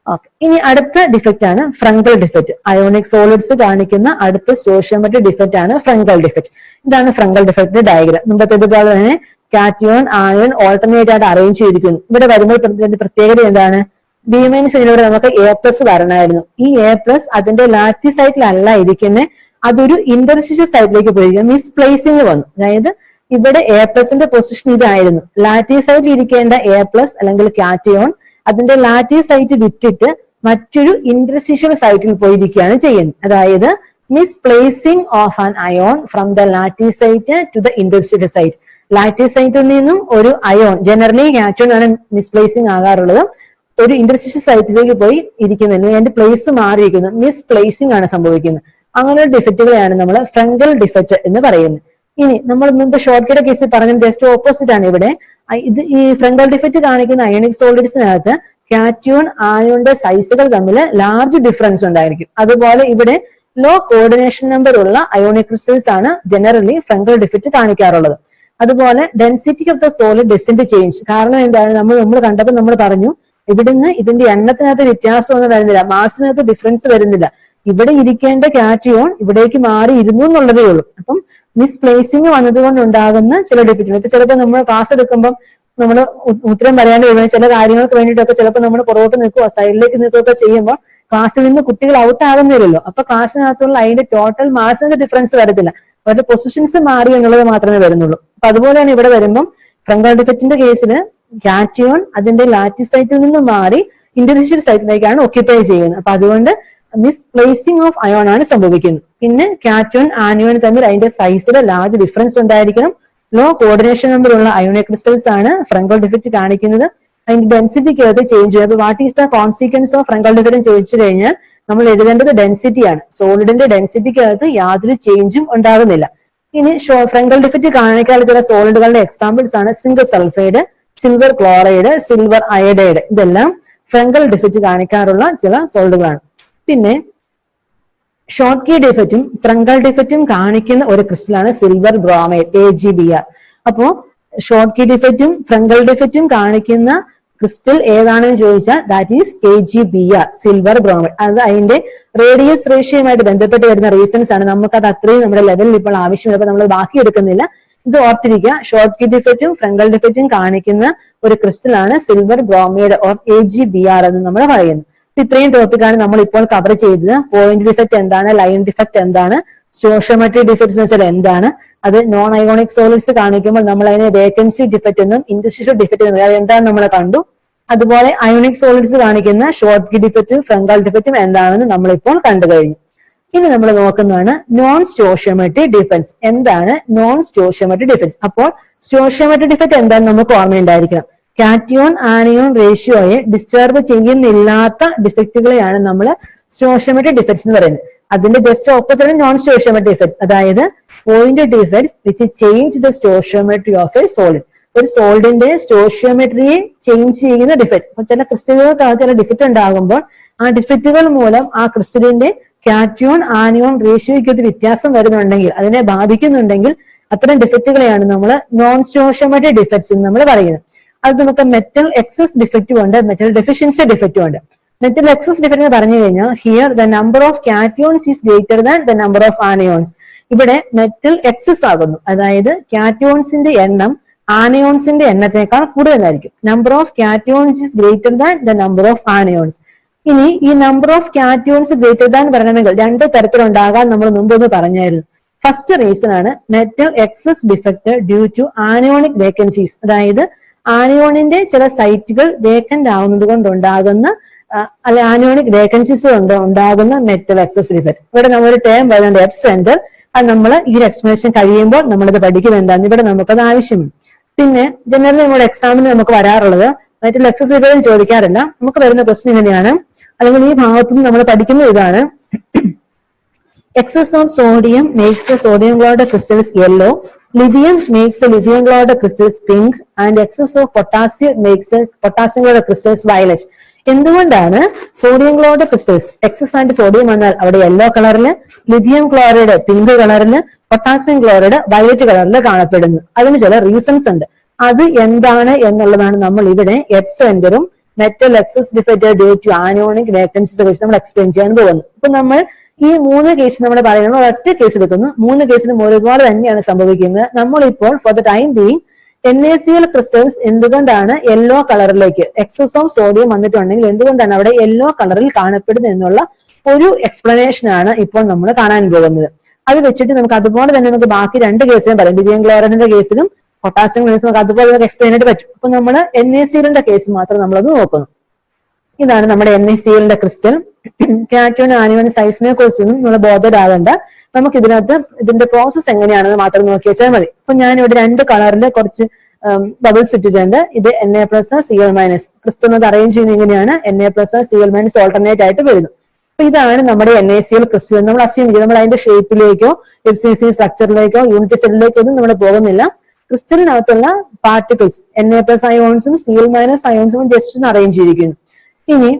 ഓക്കെ, ഇനി അടുത്ത ഡിഫക്റ്റ് ആണ് ഫ്രങ്കൽ ഡിഫക്റ്റ്. അയോണിക് സോളിഡ്സ് കാണിക്കുന്ന അടുത്ത സ്റ്റോഷിയോമെട്രിക് ഡിഫക്റ്റ് ആണ് ഫ്രങ്കൽ ഡിഫക്റ്റ്. ഇതാണ് ഫ്രങ്കൽ ഡിഫക്റ്റിന്റെ ഡയഗ്രാം. മുമ്പത്തേതുപോലെ തന്നെ കാറ്റയോൺ ആനിയോൺ ഓൾട്ടർനേറ്റ് ആയിട്ട് അറേഞ്ച് ചെയ്തിരിക്കുന്നു. ഇവിടെ വരുമ്പോൾ പ്രത്യേകത എന്താണ്? ബി മൈനസ് ഇതിലൂടെ നമുക്ക് A+ വരണമായിരുന്നു. ഈ A+ അതിന്റെ ലാറ്റീവ് സൈറ്റിലല്ല ഇരിക്കുന്നത്, അതൊരു ഇന്റർസ്റ്റിഷ്യൽ സൈറ്റിലേക്ക് പോയിരിക്കും. മിസ്പ്ലേസിംഗ് വന്നു. അതായത് ഇവിടെ A+ന്റെ പൊസിഷൻ ഇതായിരുന്നു. ലാറ്റീവ് സൈറ്റിൽ ഇരിക്കേണ്ട A+ അല്ലെങ്കിൽ കാറ്റയോൺ അതിന്റെ ലാറ്റീവ് സൈറ്റ് വിട്ടിട്ട് മറ്റൊരു ഇന്റർസ്റ്റിഷ്യൽ സൈറ്റിൽ പോയിരിക്കുകയാണ് ചെയ്യുന്നത്. അതായത് misplacing of an ion from the lattice site to the interstitial site. Lattice സൈറ്റിൽ നിന്നും ഒരു അയോൺ, ജനറലി കാറ്റയോൺ ആണ് മിസ്പ്ലേസിംഗ് ആകാറുള്ളത്, ഒരു ഇന്റർസ്റ്റിഷ്യൽ സൈറ്റിലേക്ക് പോയി ഇരിക്കുന്നുണ്ട്, അതിന്റെ പ്ലേസ് മാറിയിരിക്കുന്നു, മിസ്പ്ലേസിംഗ് ആണ് സംഭവിക്കുന്നത്. അങ്ങനെ ഡിഫക്റ്റുകളെയാണ് നമ്മൾ ഫ്രങ്കൽ ഡിഫക്റ്റ് എന്ന് പറയുന്നത്. ഇനി നമ്മൾ മുമ്പ് ഷോർട്ട്കിയുടെ കേസിൽ പറഞ്ഞത് ജസ്റ്റ് ഓപ്പോസിറ്റ് ആണ്. ഇവിടെ ഈ ഫ്രങ്കൽ ഡിഫക്റ്റ് കാണിക്കുന്ന അയോണിക് സോളിഡ്സിനകത്ത് കാറ്റയോൺ ആനിയോണിന്റെ സൈസുകൾ തമ്മിൽ ലാർജ് ഡിഫറൻസ് ഉണ്ടായിരിക്കും. അതുപോലെ ഇവിടെ ലോ കോർഡിനേഷൻ നമ്പർ ഉള്ള അയോണിക് ക്രിസ്റ്റൽസ് ആണ് ജനറലി ഫ്രങ്കൽ ഡിഫക്റ്റ് കാണിക്കാറുള്ളത്. അതുപോലെ density of the solid doesn't change. കാരണം എന്താണ്? നമ്മൾ കണ്ടപ്പോൾ നമ്മൾ പറഞ്ഞു ഇവിടുന്ന് ഇതിന്റെ എണ്ണത്തിനകത്ത് വ്യത്യാസമൊന്നും വരുന്നില്ല, മാസിനകത്ത് ഡിഫറൻസ് വരുന്നില്ല. ഇവിടെ ഇരിക്കേണ്ട കാറ്റയോൺ ഇവിടേക്ക് മാറി ഇരുന്നു എന്നുള്ളതേ ഉള്ളൂ. അപ്പം മിസ്പ്ലേസിംഗ് വന്നതുകൊണ്ട് ഉണ്ടാകുന്ന ചില ഡിഫക്റ്റുകൾ. ഇപ്പൊ ചിലപ്പോൾ നമ്മൾ ക്ലാസ് എടുക്കുമ്പോൾ നമ്മൾ ഉത്തരം പറയാണ്ട് വരുമ്പോൾ ചില കാര്യങ്ങൾക്ക് വേണ്ടിയിട്ടൊക്കെ ചിലപ്പോൾ നമ്മൾ പുറകോട്ട് നിൽക്കുക, സൈഡിലേക്ക് നിൽക്കുകയൊക്കെ ചെയ്യുമ്പോൾ ക്ലാസ്സിൽ നിന്ന് കുട്ടികൾ ഔട്ട് ആകുന്നില്ലല്ലോ. അപ്പൊ ക്ലാസ്സിനകത്തുള്ള അതിന്റെ ടോട്ടൽ മാസിന്റെ ഡിഫറൻസ് വരത്തില്ല, അവരുടെ പൊസിഷൻസ് മാറി എന്നുള്ളത് മാത്രമേ വരുന്നുള്ളൂ. അപ്പൊ അതുപോലെയാണ് ഇവിടെ വരുമ്പം ഫ്രങ്കൽ ഡിഫക്റ്റിന്റെ കേസിൽ കാറ്റയോൺ അതിന്റെ ലാറ്റീവ് സൈറ്റിൽ നിന്ന് മാറി ഇന്റർസ്റ്റിഷ്യൽ സൈറ്റിലേക്കാണ് ഓക്യുപ്പൈ ചെയ്യുന്നത്. അപ്പൊ അതുകൊണ്ട് മിസ്പ്ലേസിംഗ് ഓഫ് അയോൺ ആണ് സംഭവിക്കുന്നത്. പിന്നെ കാറ്റയോൺ ആനിയോൺ തമ്മിൽ അതിന്റെ സൈസിൽ ലാർജ് ഡിഫറൻസ് ഉണ്ടായിരിക്കണം. ലോ കോർഡിനേഷൻ നമ്പർ ഉള്ള അയോണിക് ക്രിസ്റ്റൽസ് ആണ് ഫ്രങ്കൽ ഡിഫക്റ്റ് കാണിക്കുന്നത്. അതിന്റെ ഡെൻസിറ്റിക്ക് അത് ചേഞ്ച് ചെയ്യും. അപ്പൊ what is the consequence of ഫ്രങ്കൽ defect ചോദിച്ചു കഴിഞ്ഞാൽ നമ്മൾ എഴുതേണ്ടത് ഡെൻസിറ്റിയാണ്. സോളിഡിന്റെ ഡെൻസിറ്റിക്കകത്ത് യാതൊരു ചേഞ്ചും ഉണ്ടാകുന്നില്ല. ഇനി ഫ്രങ്കൽ ഡിഫക്റ്റ് കാണിക്കാനുള്ള ചില സോളിഡുകളുടെ എക്സാമ്പിൾസ് ആണ് zinc sulphide, silver chloride, silver iodide. ഇതെല്ലാം ഫ്രങ്കൽ ഡിഫക്റ്റ് കാണിക്കാറുള്ള ചില സോളിഡുകളാണ്. പിന്നെ ഷോർട്ട്കി ഡിഫക്റ്റും ഫ്രങ്കൽ ഡിഫക്റ്റും കാണിക്കുന്ന ഒരു ക്രിസ്റ്റലാണ് സിൽവർ ബ്രോമൈഡ്, AgBr. അപ്പോ ഷോർട്ട്കി ഡിഫക്റ്റും ഫ്രങ്കൽ ഡിഫക്റ്റും കാണിക്കുന്ന ക്രിസ്റ്റൽ ഏതാണെന്ന് ചോദിച്ചാൽ that is AgBr, silver bromide. അത് അതിന്റെ റേഡിയസ് റേഷ്യോയുമായിട്ട് ബന്ധപ്പെട്ട് വരുന്ന റീസൺസ് ആണ്. നമുക്കത് അത്രയും നമ്മുടെ ലെവലിൽ ഇപ്പോൾ ആവശ്യമില്ല, അപ്പൊ നമ്മൾ ബാക്കി എടുക്കുന്നില്ല. ഇത് ഓർത്തിരിക്കുക, ഷോർട്ട്കി ഡിഫക്റ്റും ഫ്രങ്കൽ ഡിഫക്റ്റും കാണിക്കുന്ന ഒരു ക്രിസ്റ്റലാണ് സിൽവർ ബ്രോമൈഡ് ഓർ AgBr എന്ന് നമ്മൾ പറയുന്നത്. ഇത്രയും ടോപ്പിക്കാണ് നമ്മൾ ഇപ്പോൾ കവർ ചെയ്തത്. പോയിന്റ് ഡിഫക്റ്റ് എന്താണ്, ലൈൻ ഡിഫക്റ്റ് എന്താണ്, സ്റ്റോഷിയോമെട്രിക് ഡിഫക്ട്സ് എന്ന് വെച്ചാൽ എന്താണ്, അത് നോൺ അയോണിക് സോളിഡ്സ് കാണിക്കുമ്പോൾ നമ്മൾ അതിനെ വേക്കൻസി ഡിഫക്റ്റ് എന്നും ഇന്റർസ്റ്റിഷ്യൽ ഡിഫക്റ്റ് എന്നും അത് എന്താണെന്ന് നമ്മൾ കണ്ടു. അതുപോലെ അയോണിക് സോളിഡ്സ് കാണിക്കുന്ന ഷോർട്ട്കി ഡിഫക്റ്റും ഫ്രങ്കൽ ഡിഫക്റ്റും എന്താണെന്ന് നമ്മളിപ്പോൾ കണ്ടു കഴിഞ്ഞു. ഇനി നമ്മൾ നോക്കുന്നതാണ് നോൺ സ്റ്റോഷിയോമെട്രിക് ഡിഫക്ട്സ്. എന്താണ് നോൺ സ്റ്റോഷിയോമെട്രിക് ഡിഫക്ട്സ്? അപ്പോൾ സ്റ്റോഷിയോമെട്രിക് ഡിഫക്റ്റ് എന്താണെന്ന് നമുക്ക് ഓർമ്മയുണ്ടായിരിക്കണം. കാറ്റയോൺ ആനിയോൺ റേഷ്യോയെ ഡിസ്റ്റർബ് ചെയ്യുന്നില്ലാത്ത ഡിഫക്റ്റുകളെയാണ് നമ്മൾ സ്റ്റോഷിയോമെട്രിക് ഡിഫക്ട്സ് എന്ന് പറയുന്നത്. അതിന്റെ just opposite non stoichiometric defects. അതായത് point defects which change the stoichiometry of a solid. ഒരു സോളിഡിന്റെ സ്റ്റോഷിയോമെട്രിയെ ചേഞ്ച് ചെയ്യുന്ന ഡിഫക്ട്. അപ്പൊ ചില ക്രിസ്റ്റലുകൾക്കകത്ത് ചില ഡിഫക്റ്റ് ഉണ്ടാകുമ്പോൾ ആ ഡിഫക്റ്റുകൾ മൂലം ആ ക്രിസ്റ്റലിന്റെ കാറ്റയോൺ ആനിയോൺ റേഷ്യോയ്ക്ക് ഒരു വ്യത്യാസം വരുന്നുണ്ടെങ്കിൽ, അതിനെ ബാധിക്കുന്നുണ്ടെങ്കിൽ അത്തരം ഡിഫക്റ്റുകളെയാണ് നമ്മൾ നോൺ സ്റ്റോഷിയോമെട്രിക് ഡിഫക്ട്സ് എന്ന് നമ്മൾ പറയുന്നത്. അത് നമുക്ക് മെറ്റൽ എക്സസ് ഡിഫക്റ്റും ഉണ്ട്, മെറ്റൽ ഡെഫിഷ്യൻസി ഡിഫക്റ്റും ഉണ്ട്. മെറ്റൽ എക്സസ് ഡിഫക്റ്റ് എന്ന് പറഞ്ഞു കഴിഞ്ഞാൽ here the number of cations is greater than the number of anions. ഇവിടെ മെറ്റൽ എക്സസ് ആകുന്നു, അതായത് കാറ്റയോൺസിന്റെ എണ്ണം ആനയോൺസിന്റെ എണ്ണത്തേക്കാൾ കൂടുതലായിരിക്കും. Number of cations is greater than the number of anions. ഇനി ഈ number of cations greater than പറയണമെങ്കിൽ രണ്ട് തരത്തിലുണ്ടാകാൻ നമ്മൾ മുമ്പൊന്ന് പറഞ്ഞായിരുന്നു. ഫസ്റ്റ് റീസൺ ആണ് metal excess defect due to anionic vacancies, അതായത് ആനിയോണിന്റെ ചില സൈറ്റുകൾ വേക്കന്റ് ആവുന്നത് കൊണ്ടുണ്ടാകുന്ന അല്ലെ ആനിയോണിക് വേക്കൻസീസ് കൊണ്ട് ഉണ്ടാകുന്ന മെറ്റൽ എക്സസ് ഡിഫക്ട്. ഇവിടെ നമ്മളൊരു ടേം പറയുന്നുണ്ട് എഫ് സെന്റർ. അത് നമ്മൾ ഈ ഒരു എക്സ്പ്ലനേഷൻ കഴിയുമ്പോൾ നമ്മളിത് പഠിക്കും എന്താണ്, ഇവിടെ നമുക്കത് ആവശ്യമാണ്. പിന്നെ ജനറലി നമ്മുടെ എക്സാമിന് നമുക്ക് വരാറുള്ളത് മെറ്റൽ എക്സസ് ഡിഫക്ട് ചോദിക്കാറില്ല. നമുക്ക് വരുന്ന ക്വസ്റ്റ്യൻ ഇങ്ങനെയാണ്, അല്ലെങ്കിൽ ഈ ഭാഗത്ത് നിന്ന് നമ്മൾ പഠിക്കുന്ന ഇതാണ്. excess of sodium makes the sodium chloride crystals yellow, lithium makes the lithium chloride crystals pink, and excess of potassium makes the potassium chloride crystals violet. എന്തുകൊണ്ടാണ് സോഡിയം ക്ലോറൈഡ് ക്രിസ്റ്റൽസ് എക്സസ് ആയിട്ട് സോഡിയം വന്നാൽ അവിടെ yellow കളറില്, lithium chloride pink കളറില്, potassium chloride violet കളറിൽ കാണപ്പെടുന്നു? അതിന് ചില റീസൺസ് ഉണ്ട്. അത് എന്താണ് എന്നുള്ളതാണ് നമ്മൾ ഇവിടെ എഫ് സെന്ററും metal excess defect due to anionic vacancies വെച്ച് നമ്മൾ എക്സ്പ്ലെയിൻ ചെയ്യാൻ പോകുന്നു. ഇപ്പൊ നമ്മൾ ഈ മൂന്ന് കേസ് നമ്മൾ പറയുന്നത് ഒറ്റ കേസ് എടുക്കുന്നു. മൂന്ന് കേസിലും ഒരുപാട് തന്നെയാണ് സംഭവിക്കുന്നത്. നമ്മളിപ്പോൾ for the time being NaCl crystals എന്തുകൊണ്ടാണ് യെല്ലോ കളറിലേക്ക് എക്സസ് ഓഫ് സോഡിയം വന്നിട്ടുണ്ടെങ്കിൽ എന്തുകൊണ്ടാണ് അവിടെ യെല്ലോ കളറിൽ കാണപ്പെടുന്നത് എന്നുള്ള ഒരു എക്സ്പ്ലനേഷൻ ആണ് ഇപ്പോൾ നമ്മൾ കാണാൻ പോകുന്നത്. അത് വെച്ചിട്ട് നമുക്ക് അതുപോലെ തന്നെ നമുക്ക് ബാക്കി രണ്ട് കേസിലും പറയാം. ലിഥിയം ക്ലോറൈഡിന്റെ കേസിലും പൊട്ടാസ്യം കേസിലും നമുക്ക് അതുപോലെ നമുക്ക് എക്സ്പ്ലെയിൻ ആയിട്ട് പറ്റും. അപ്പൊ നമ്മൾ NaClന്റെ കേസ് മാത്രം നമ്മളത് നോക്കുന്നു. ഇതാണ് നമ്മുടെ NaClന്റെ ക്രിസ്റ്റൽ. കാറ്റയോൺ ആനിയോൺ സൈസിനെ കുറിച്ചൊന്നും നമ്മൾ ബോധരാകണ്ട. നമുക്ക് ഇതിനകത്ത് ഇതിന്റെ പ്രോസസ് എങ്ങനെയാണെന്ന് മാത്രം നോക്കി വെച്ചാൽ മതി. അപ്പൊ ഞാൻ ഇവിടെ രണ്ട് കളറിൽ കുറച്ച് ബബിൾസ് ഇട്ടിട്ടുണ്ട്. ഇത് Na+Cl-. ക്രിസ്റ്റൽ അറേഞ്ച് ചെയ്യുന്നത് എങ്ങനെയാണ്? Na+Cl- ഓൾട്ടർനേറ്റ് ആയിട്ട് വരുന്നു. അപ്പൊ ഇതാണ് നമ്മുടെ NaCl ക്രിസ്റ്റൽ. നമ്മൾ അസ്യൂം ചെയ്യും. നമ്മൾ അതിന്റെ ഷേപ്പിലേക്കോ FCC സ്ട്രക്ചറിലേക്കോ യൂണിറ്റ് സെല്ലിലേക്കോ ഒന്നും നമ്മൾ പോകുന്നില്ല. ക്രിസ്റ്റലിനകത്തുള്ള പാർട്ടിക്കിൾസ് Na+ അയോൺസും Cl- അയോൺസും ജസ്റ്റ് ഒന്ന് അറേഞ്ച് ചെയ്തിരിക്കുന്നു. ഇനി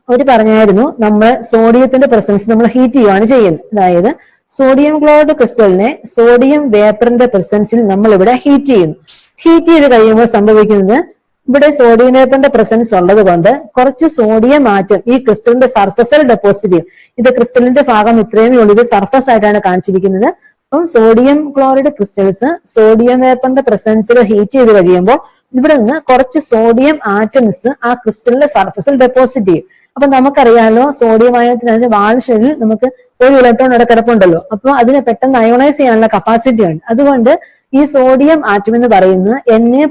ഒരു പറഞ്ഞായിരുന്നു നമ്മൾ സോഡിയത്തിന്റെ പ്രസൻസ് നമ്മൾ ഹീറ്റ് ചെയ്യുകയാണ് ചെയ്യുന്നത്. അതായത് സോഡിയം ക്ലോറൈഡ് ക്രിസ്റ്റലിനെ സോഡിയം വേപ്പറിന്റെ പ്രസൻസിൽ നമ്മൾ ഇവിടെ ഹീറ്റ് ചെയ്യുന്നു. ഹീറ്റ് ചെയ്ത് കഴിയുമ്പോൾ സംഭവിക്കുന്നത് ഇവിടെ സോഡിയം വേപ്പറിന്റെ പ്രസൻസ് ഉള്ളത് കൊണ്ട് കുറച്ച് സോഡിയം ആറ്റം ഈ ക്രിസ്റ്റലിന്റെ സർഫസിൽ ഡെപ്പോസിറ്റ് ചെയ്യും. ഇത് ക്രിസ്റ്റലിന്റെ ഭാഗം ഇത്രയും ഉള്ളൂ. ഇത് സർഫസ് ആയിട്ടാണ് കാണിച്ചിരിക്കുന്നത്. അപ്പം സോഡിയം ക്ലോറൈഡ് ക്രിസ്റ്റൽസ് സോഡിയം വേപ്പറിന്റെ പ്രസൻസിൽ ഹീറ്റ് ചെയ്ത് കഴിയുമ്പോൾ ഇവിടെ നിന്ന് കുറച്ച് സോഡിയം ആറ്റംസ് ആ ക്രിസ്റ്റലിന്റെ സർഫസിൽ ഡെപ്പോസിറ്റ് ചെയ്യും. അപ്പൊ നമുക്കറിയാലോ സോഡിയം അയണത്തിന് വാൾ ഷെല്ലിൽ നമുക്ക് ഒരു ഇലക്ട്രോൺ ഇവിടെ കിടപ്പുണ്ടല്ലോ. അപ്പൊ അതിനെ പെട്ടെന്ന് അയോണൈസ് ചെയ്യാനുള്ള കപ്പാസിറ്റി ഉണ്ട്. അതുകൊണ്ട് ഈ സോഡിയം ആറ്റം എന്ന് പറയുന്നത് Na+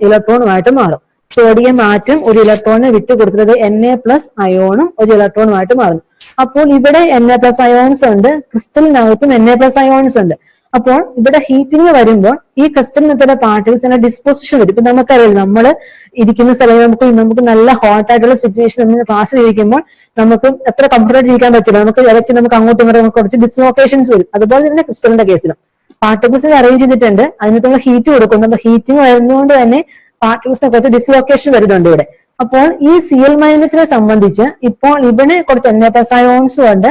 ഇലക്ട്രോണുമായിട്ട് മാറും. സോഡിയം ആറ്റം ഒരു ഇലക്ട്രോണിനെ വിട്ടുകൊടുത്തത് Na+ അയോണും ഒരു ഇലക്ട്രോണുമായിട്ട് മാറുന്നു. അപ്പോൾ ഇവിടെ Na+ അയോൺസ് ഉണ്ട്, ക്രിസ്റ്റലിനകത്തും Na+ അയോൺസ് ഉണ്ട്. അപ്പോൾ ഇവിടെ ഹീറ്റിംഗ് വരുമ്പോൾ ഈ ക്രിസ്റ്റലിനകത്തുള്ള പാർട്ടിക്കിൾസിന്റെ ഡിസ്പോസിഷൻ വരും. ഇപ്പൊ നമുക്കറിയാം നമ്മൾ ഇരിക്കുന്ന സ്ഥലം നമുക്ക് നല്ല ഹോട്ട് ആയിട്ടുള്ള സിറ്റുവേഷൻ നമ്മൾ ക്ലാസ്സിൽ ഇരിക്കുമ്പോൾ നമുക്ക് എത്ര കംഫർട്ടായിട്ട് ഇരിക്കാൻ പറ്റില്ല. ഇടയ്ക്ക് നമുക്ക് അങ്ങോട്ടും ഇങ്ങോട്ടും നമുക്ക് കുറച്ച് ഡിസ്ലൊക്കേഷൻസ് വരും. അതുപോലെ തന്നെ ക്രിസ്റ്റലിന്റെ കേസിലും പാർട്ടിക്കിൾസിനെ അറേഞ്ച് ചെയ്തിട്ടുണ്ട്, അതിനകത്തുള്ള ഹീറ്റ് കൊടുക്കുന്നു. അപ്പൊ ഹീറ്റിംഗ് വരുന്നതുകൊണ്ട് തന്നെ പാർട്ടിക്കിൾസിനെ കുറച്ച് ഡിസ്ലൊക്കേഷൻ വരുന്നുണ്ട് ഇവിടെ. അപ്പോൾ ഈ Cl- സംബന്ധിച്ച് ഇപ്പോൾ ഇവിടെ കുറച്ച് Na+ അയോൺസും ഉണ്ട്,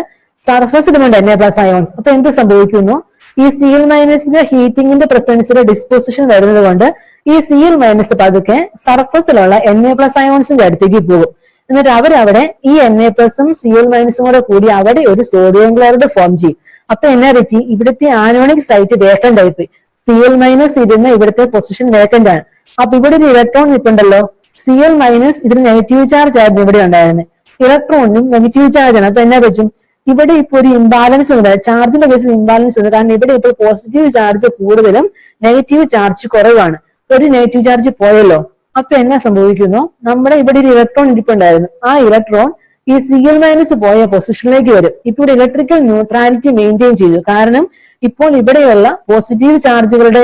സർഫസിലുമുണ്ട് Na+ അയോൺസ്. അപ്പൊ എന്ത് സംഭവിക്കുന്നു? ഈ Cl- ഹീറ്റിംഗിന്റെ പ്രസൻസിലെ ഡിസ്പോസിഷൻ വരുന്നത് കൊണ്ട് ഈ Cl- പതുക്കെ സർഫസിലുള്ള Na+ അയോൺസിന്റെ അടുത്തേക്ക് പോകും. എന്നിട്ട് അവരവിടെ ഈ Na+ഉം Cl- കൂടെ കൂടി അവിടെ ഒരു സോഡിയം ക്ലോറൈഡ് ഫോം ചെയ്യും. അപ്പൊ എന്നാ പറ്റി? ഇവിടുത്തെ ആനോണിക് സൈറ്റ് വേക്കന്റ് ആയിപ്പോയി. Cl- ഇരുന്ന് ഇവിടുത്തെ പൊസിഷൻ വേക്കന്റ് ആണ്. അപ്പൊ ഇവിടെ ഒരു ഇലക്ട്രോൺ നിൽപ്പുണ്ടല്ലോ. Cl- ഇതിന് നെഗറ്റീവ് ചാർജ് ആയിരുന്നു ഇവിടെ ഉണ്ടായിരുന്നത്. ഇലക്ട്രോണിനും നെഗറ്റീവ് ചാർജ് ആണ്. അപ്പൊ എന്നാ പറ്റും? ഇവിടെ ഇപ്പൊ ഒരു ഇംബാലൻസ് ഉണ്ട്. ചാർജിന്റെ കേസിൽ ഇംബാലൻസ് ഉണ്ട്. കാരണം ഇവിടെ ഇപ്പോൾ പോസിറ്റീവ് ചാർജ് കൂടുതലും നെഗറ്റീവ് ചാർജ് കുറവാണ്. ഒരു നെഗറ്റീവ് ചാർജ് പോയല്ലോ. അപ്പൊ എന്നാ സംഭവിക്കുന്നു? നമ്മുടെ ഇവിടെ ഒരു ഇലക്ട്രോൺ ഇരിപ്പുണ്ടായിരുന്നു. ആ ഇലക്ട്രോൺ ഈ Cl- പോയ പൊസിഷനിലേക്ക് വരും. ഇപ്പൊ ഇവിടെ ഇലക്ട്രിക്കൽ ന്യൂട്രാലിറ്റി മെയിൻറ്റെയിൻ ചെയ്തു. കാരണം ഇപ്പോൾ ഇവിടെയുള്ള പോസിറ്റീവ് ചാർജുകളുടെ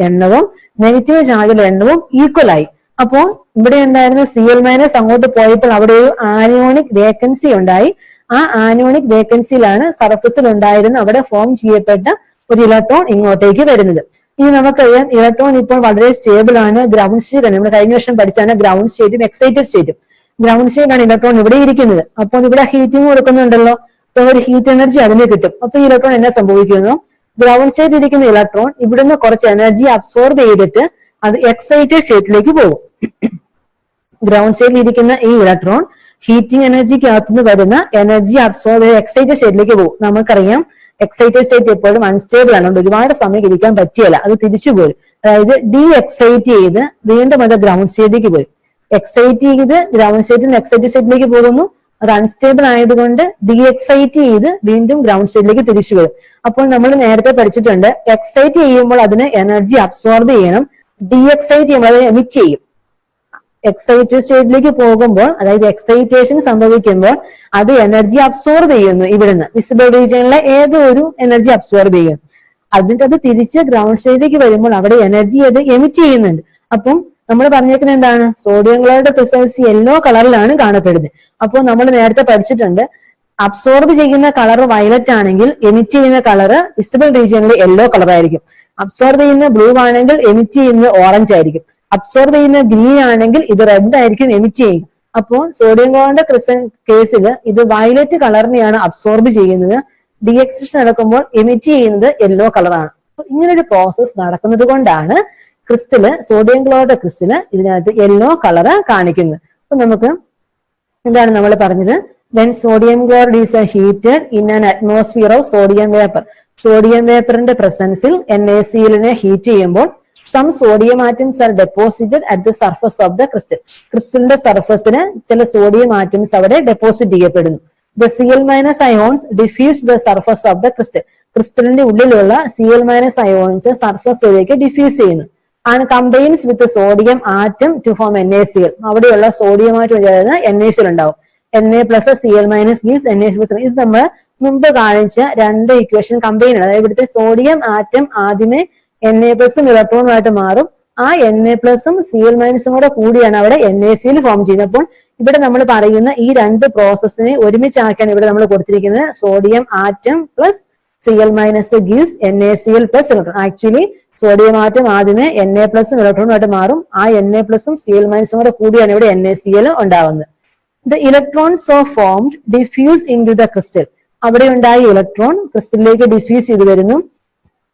എണ്ണവും നെഗറ്റീവ് ചാർജുകളുടെ എണ്ണവും ഈക്വൽ ആയി. അപ്പോൾ ഇവിടെ ഉണ്ടായിരുന്ന Cl- അങ്ങോട്ട് പോയപ്പോൾ അവിടെ ഒരു ആനിയോണിക് വേക്കൻസി ഉണ്ടായി. ആ ആനിയോണിക് വേക്കൻസിയിലാണ് സർഫസിൽ ഉണ്ടായിരുന്ന അവിടെ ഫോം ചെയ്യപ്പെട്ട ഒരു ഇലക്ട്രോൺ ഇങ്ങോട്ടേക്ക് വരുന്നത്. ഇനി നമുക്കറിയാം ഇലക്ട്രോൺ ഇപ്പോൾ വളരെ സ്റ്റേബിൾ ആണ്, ഗ്രൗണ്ട് സ്റ്റേറ്റ് ആണ്. നമ്മൾ കഴിഞ്ഞ വർഷം പഠിച്ചാണ് ഗ്രൗണ്ട് സ്റ്റേറ്റും എക്സൈറ്റഡ് സ്റ്റേറ്റും. ഗ്രൗണ്ട് സ്റ്റേറ്റ് ആണ് ഇലക്ട്രോൺ ഇവിടെ ഇരിക്കുന്നത്. അപ്പോൾ ഇവിടെ ഹീറ്റിംഗ് കൊടുക്കുന്നുണ്ടല്ലോ, അപ്പൊ ഒരു ഹീറ്റ് എനർജി അതിന് കിട്ടും. അപ്പൊ ഈ ഇലക്ട്രോൺ എന്നാ സംഭവിക്കുന്നു, ഗ്രൗണ്ട് സ്റ്റേറ്റ് ഇരിക്കുന്ന ഇലക്ട്രോൺ ഇവിടുന്ന് കുറച്ച് എനർജി അബ്സോർബ് ചെയ്തിട്ട് അത് എക്സൈറ്റഡ് സ്റ്റേറ്റിലേക്ക് പോകും. ഗ്രൗണ്ട് സ്റ്റേറ്റിൽ ഇരിക്കുന്ന ഈ ഇലക്ട്രോൺ ഹീറ്റിംഗ് എനർജിക്കകത്തുനിന്ന് വരുന്ന എനർജി അബ്സോർബ് ചെയ്ത് എക്സൈറ്റഡ് സ്റ്റേറ്റിലേക്ക് പോകും. നമുക്കറിയാം എക്സൈറ്റഡ് സ്റ്റേറ്റ് എപ്പോഴും അൺസ്റ്റേബിൾ ആണ്, ഒരുപാട് സമയം ഇരിക്കാൻ പറ്റിയല്ല, അത് തിരിച്ചു പോരും. അതായത് ഡി എക്സൈറ്റ് ചെയ്ത് വീണ്ടും അത് ഗ്രൗണ്ട് സ്റ്റേറ്റിലേക്ക് പോരും. എക്സൈറ്റ് ചെയ്ത് ഗ്രൗണ്ട് സ്റ്റേറ്റിൽ നിന്ന് എക്സൈറ്റഡ് സ്റ്റേറ്റിലേക്ക് പോകുന്നു, അത് അൺസ്റ്റേബിൾ ആയതുകൊണ്ട് ഡി എക്സൈറ്റ് ചെയ്ത് വീണ്ടും ഗ്രൗണ്ട് സ്റ്റേറ്റിലേക്ക് തിരിച്ചു വരും. അപ്പോൾ നമ്മൾ നേരത്തെ പഠിച്ചിട്ടുണ്ട്, എക്സൈറ്റ് ചെയ്യുമ്പോൾ അതിന് എനർജി അബ്സോർബ് ചെയ്യണം, ഡി എക്സൈറ്റ് ചെയ്യുമ്പോൾ അത് എമിറ്റ് ചെയ്യും. എക്സൈറ്റഡ് സ്റ്റേറ്റിലേക്ക് പോകുമ്പോൾ, അതായത് എക്സൈറ്റേഷൻ സംഭവിക്കുമ്പോൾ അത് എനർജി അബ്സോർബ് ചെയ്യുന്നു. ഇവിടുന്ന് വിസിബിൾ റീജിയനിലെ ഏതോ ഒരു എനർജി അബ്സോർബ് ചെയ്യും. അതിന്റെ അത് തിരിച്ച് ഗ്രൗണ്ട് സ്റ്റേറ്റിലേക്ക് വരുമ്പോൾ അവിടെ എനർജി അത് എമിറ്റ് ചെയ്യുന്നുണ്ട്. അപ്പം നമ്മൾ പറഞ്ഞേക്കുന്നത് എന്താണ്, സോഡിയം ക്ലോറൈഡ് ക്രിസ്റ്റൽസ് യെല്ലോ കളറിലാണ് കാണപ്പെടുന്നത്. അപ്പോൾ നമ്മൾ നേരത്തെ പഠിച്ചിട്ടുണ്ട്, അബ്സോർബ് ചെയ്യുന്ന കളർ വയലറ്റ് ആണെങ്കിൽ എമിറ്റ് ചെയ്യുന്ന കളർ വിസിബിൾ റീജിയനിൽ യെല്ലോ കളർ ആയിരിക്കും. അബ്സോർബ് ചെയ്യുന്ന ബ്ലൂ ആണെങ്കിൽ എമിറ്റ് ചെയ്യുന്നത് ഓറഞ്ച് ആയിരിക്കും. അബ്സോർബ് ചെയ്യുന്ന ഗ്രീൻ ആണെങ്കിൽ ഇത് റെഡ് ആയിരിക്കും എമിറ്റ് ചെയ്യുക. അപ്പോൾ സോഡിയം ക്ലോറൈഡ് ക്രിസ്റ്റൽ കേസിൽ ഇത് വയലറ്റ് കളറിനെയാണ് അബ്സോർബ് ചെയ്യുന്നത്. ഡി എക്സിഷൻ നടക്കുമ്പോൾ എമിറ്റ് ചെയ്യുന്നത് യെല്ലോ കളറാണ്. അപ്പൊ ഇങ്ങനൊരു പ്രോസസ് നടക്കുന്നത് കൊണ്ടാണ് ക്രിസ്റ്റല്, സോഡിയം ക്ലോറൈഡ് ക്രിസ്റ്റല് ഇതിനകത്ത് യെല്ലോ കളറ് കാണിക്കുന്നത്. അപ്പൊ നമുക്ക് എന്താണ് നമ്മൾ പറഞ്ഞത്, when sodium chloride is heated in an atmosphere of sodium vapor, sodium വേപ്പറിന്റെ പ്രസൻസിൽ NaCl നെ ഹീറ്റ് ചെയ്യുമ്പോൾ some sodium atoms are deposited at the surface of the crystal. ക്രിസ്റ്റലിന്റെ സർഫസിന് ചില സോഡിയം ആറ്റംസ് അവിടെ ഡെപ്പോസിറ്റ് ചെയ്യപ്പെടുന്നു. The Cl- ions diffuse the surface of the crystal. ക്രിസ്റ്റലിന്റെ ഉള്ളിലുള്ള Cl- ions സർഫസിലേക്ക് diffuse ചെയ്യുന്നു. And combines with the sodium atom to form NaCl. അവിടെയുള്ള sodium atom ചേർന്ന് NaCl ഉണ്ടാവും. Na plus Cl minus gives NaCl. ഇത് നമ്മൾ മുമ്പ് കാണിച്ച രണ്ട് ഇക്വേഷൻ കമ്പൈൻ ആണ്. അതായത് ഇവിടുത്തെ സോഡിയം ആറ്റം ആദ്യമേ Na പ്ലസും ഇലക്ട്രോണുമായിട്ട് മാറും. ആ Na പ്ലസും Cl മൈനസും കൂടെ കൂടിയാണ് അവിടെ NaCl ഫോം ചെയ്യുന്നത്. അപ്പോൾ ഇവിടെ നമ്മൾ പറയുന്ന ഈ രണ്ട് പ്രോസസ്സിനെ ഒരുമിച്ചാക്കാൻ ഇവിടെ നമ്മൾ കൊടുത്തിരിക്കുന്നത് sodium atom plus Cl minus gives NaCl plus electron. Actually sodium atom ആദ്യമേ Na പ്ലസും ഇലക്ട്രോണുമായിട്ട് മാറും. ആ Na പ്ലസും Cl മൈനസും കൂടെ കൂടിയാണ് ഇവിടെ NaCl ഉണ്ടാവുന്നത്. The electrons so formed diffuse into the crystal. അവിടെ ഉണ്ടായ ഇലക്ട്രോൺ ക്രിസ്റ്റലിലേക്ക് ഡിഫ്യൂസ് ചെയ്ത് വരുന്നു.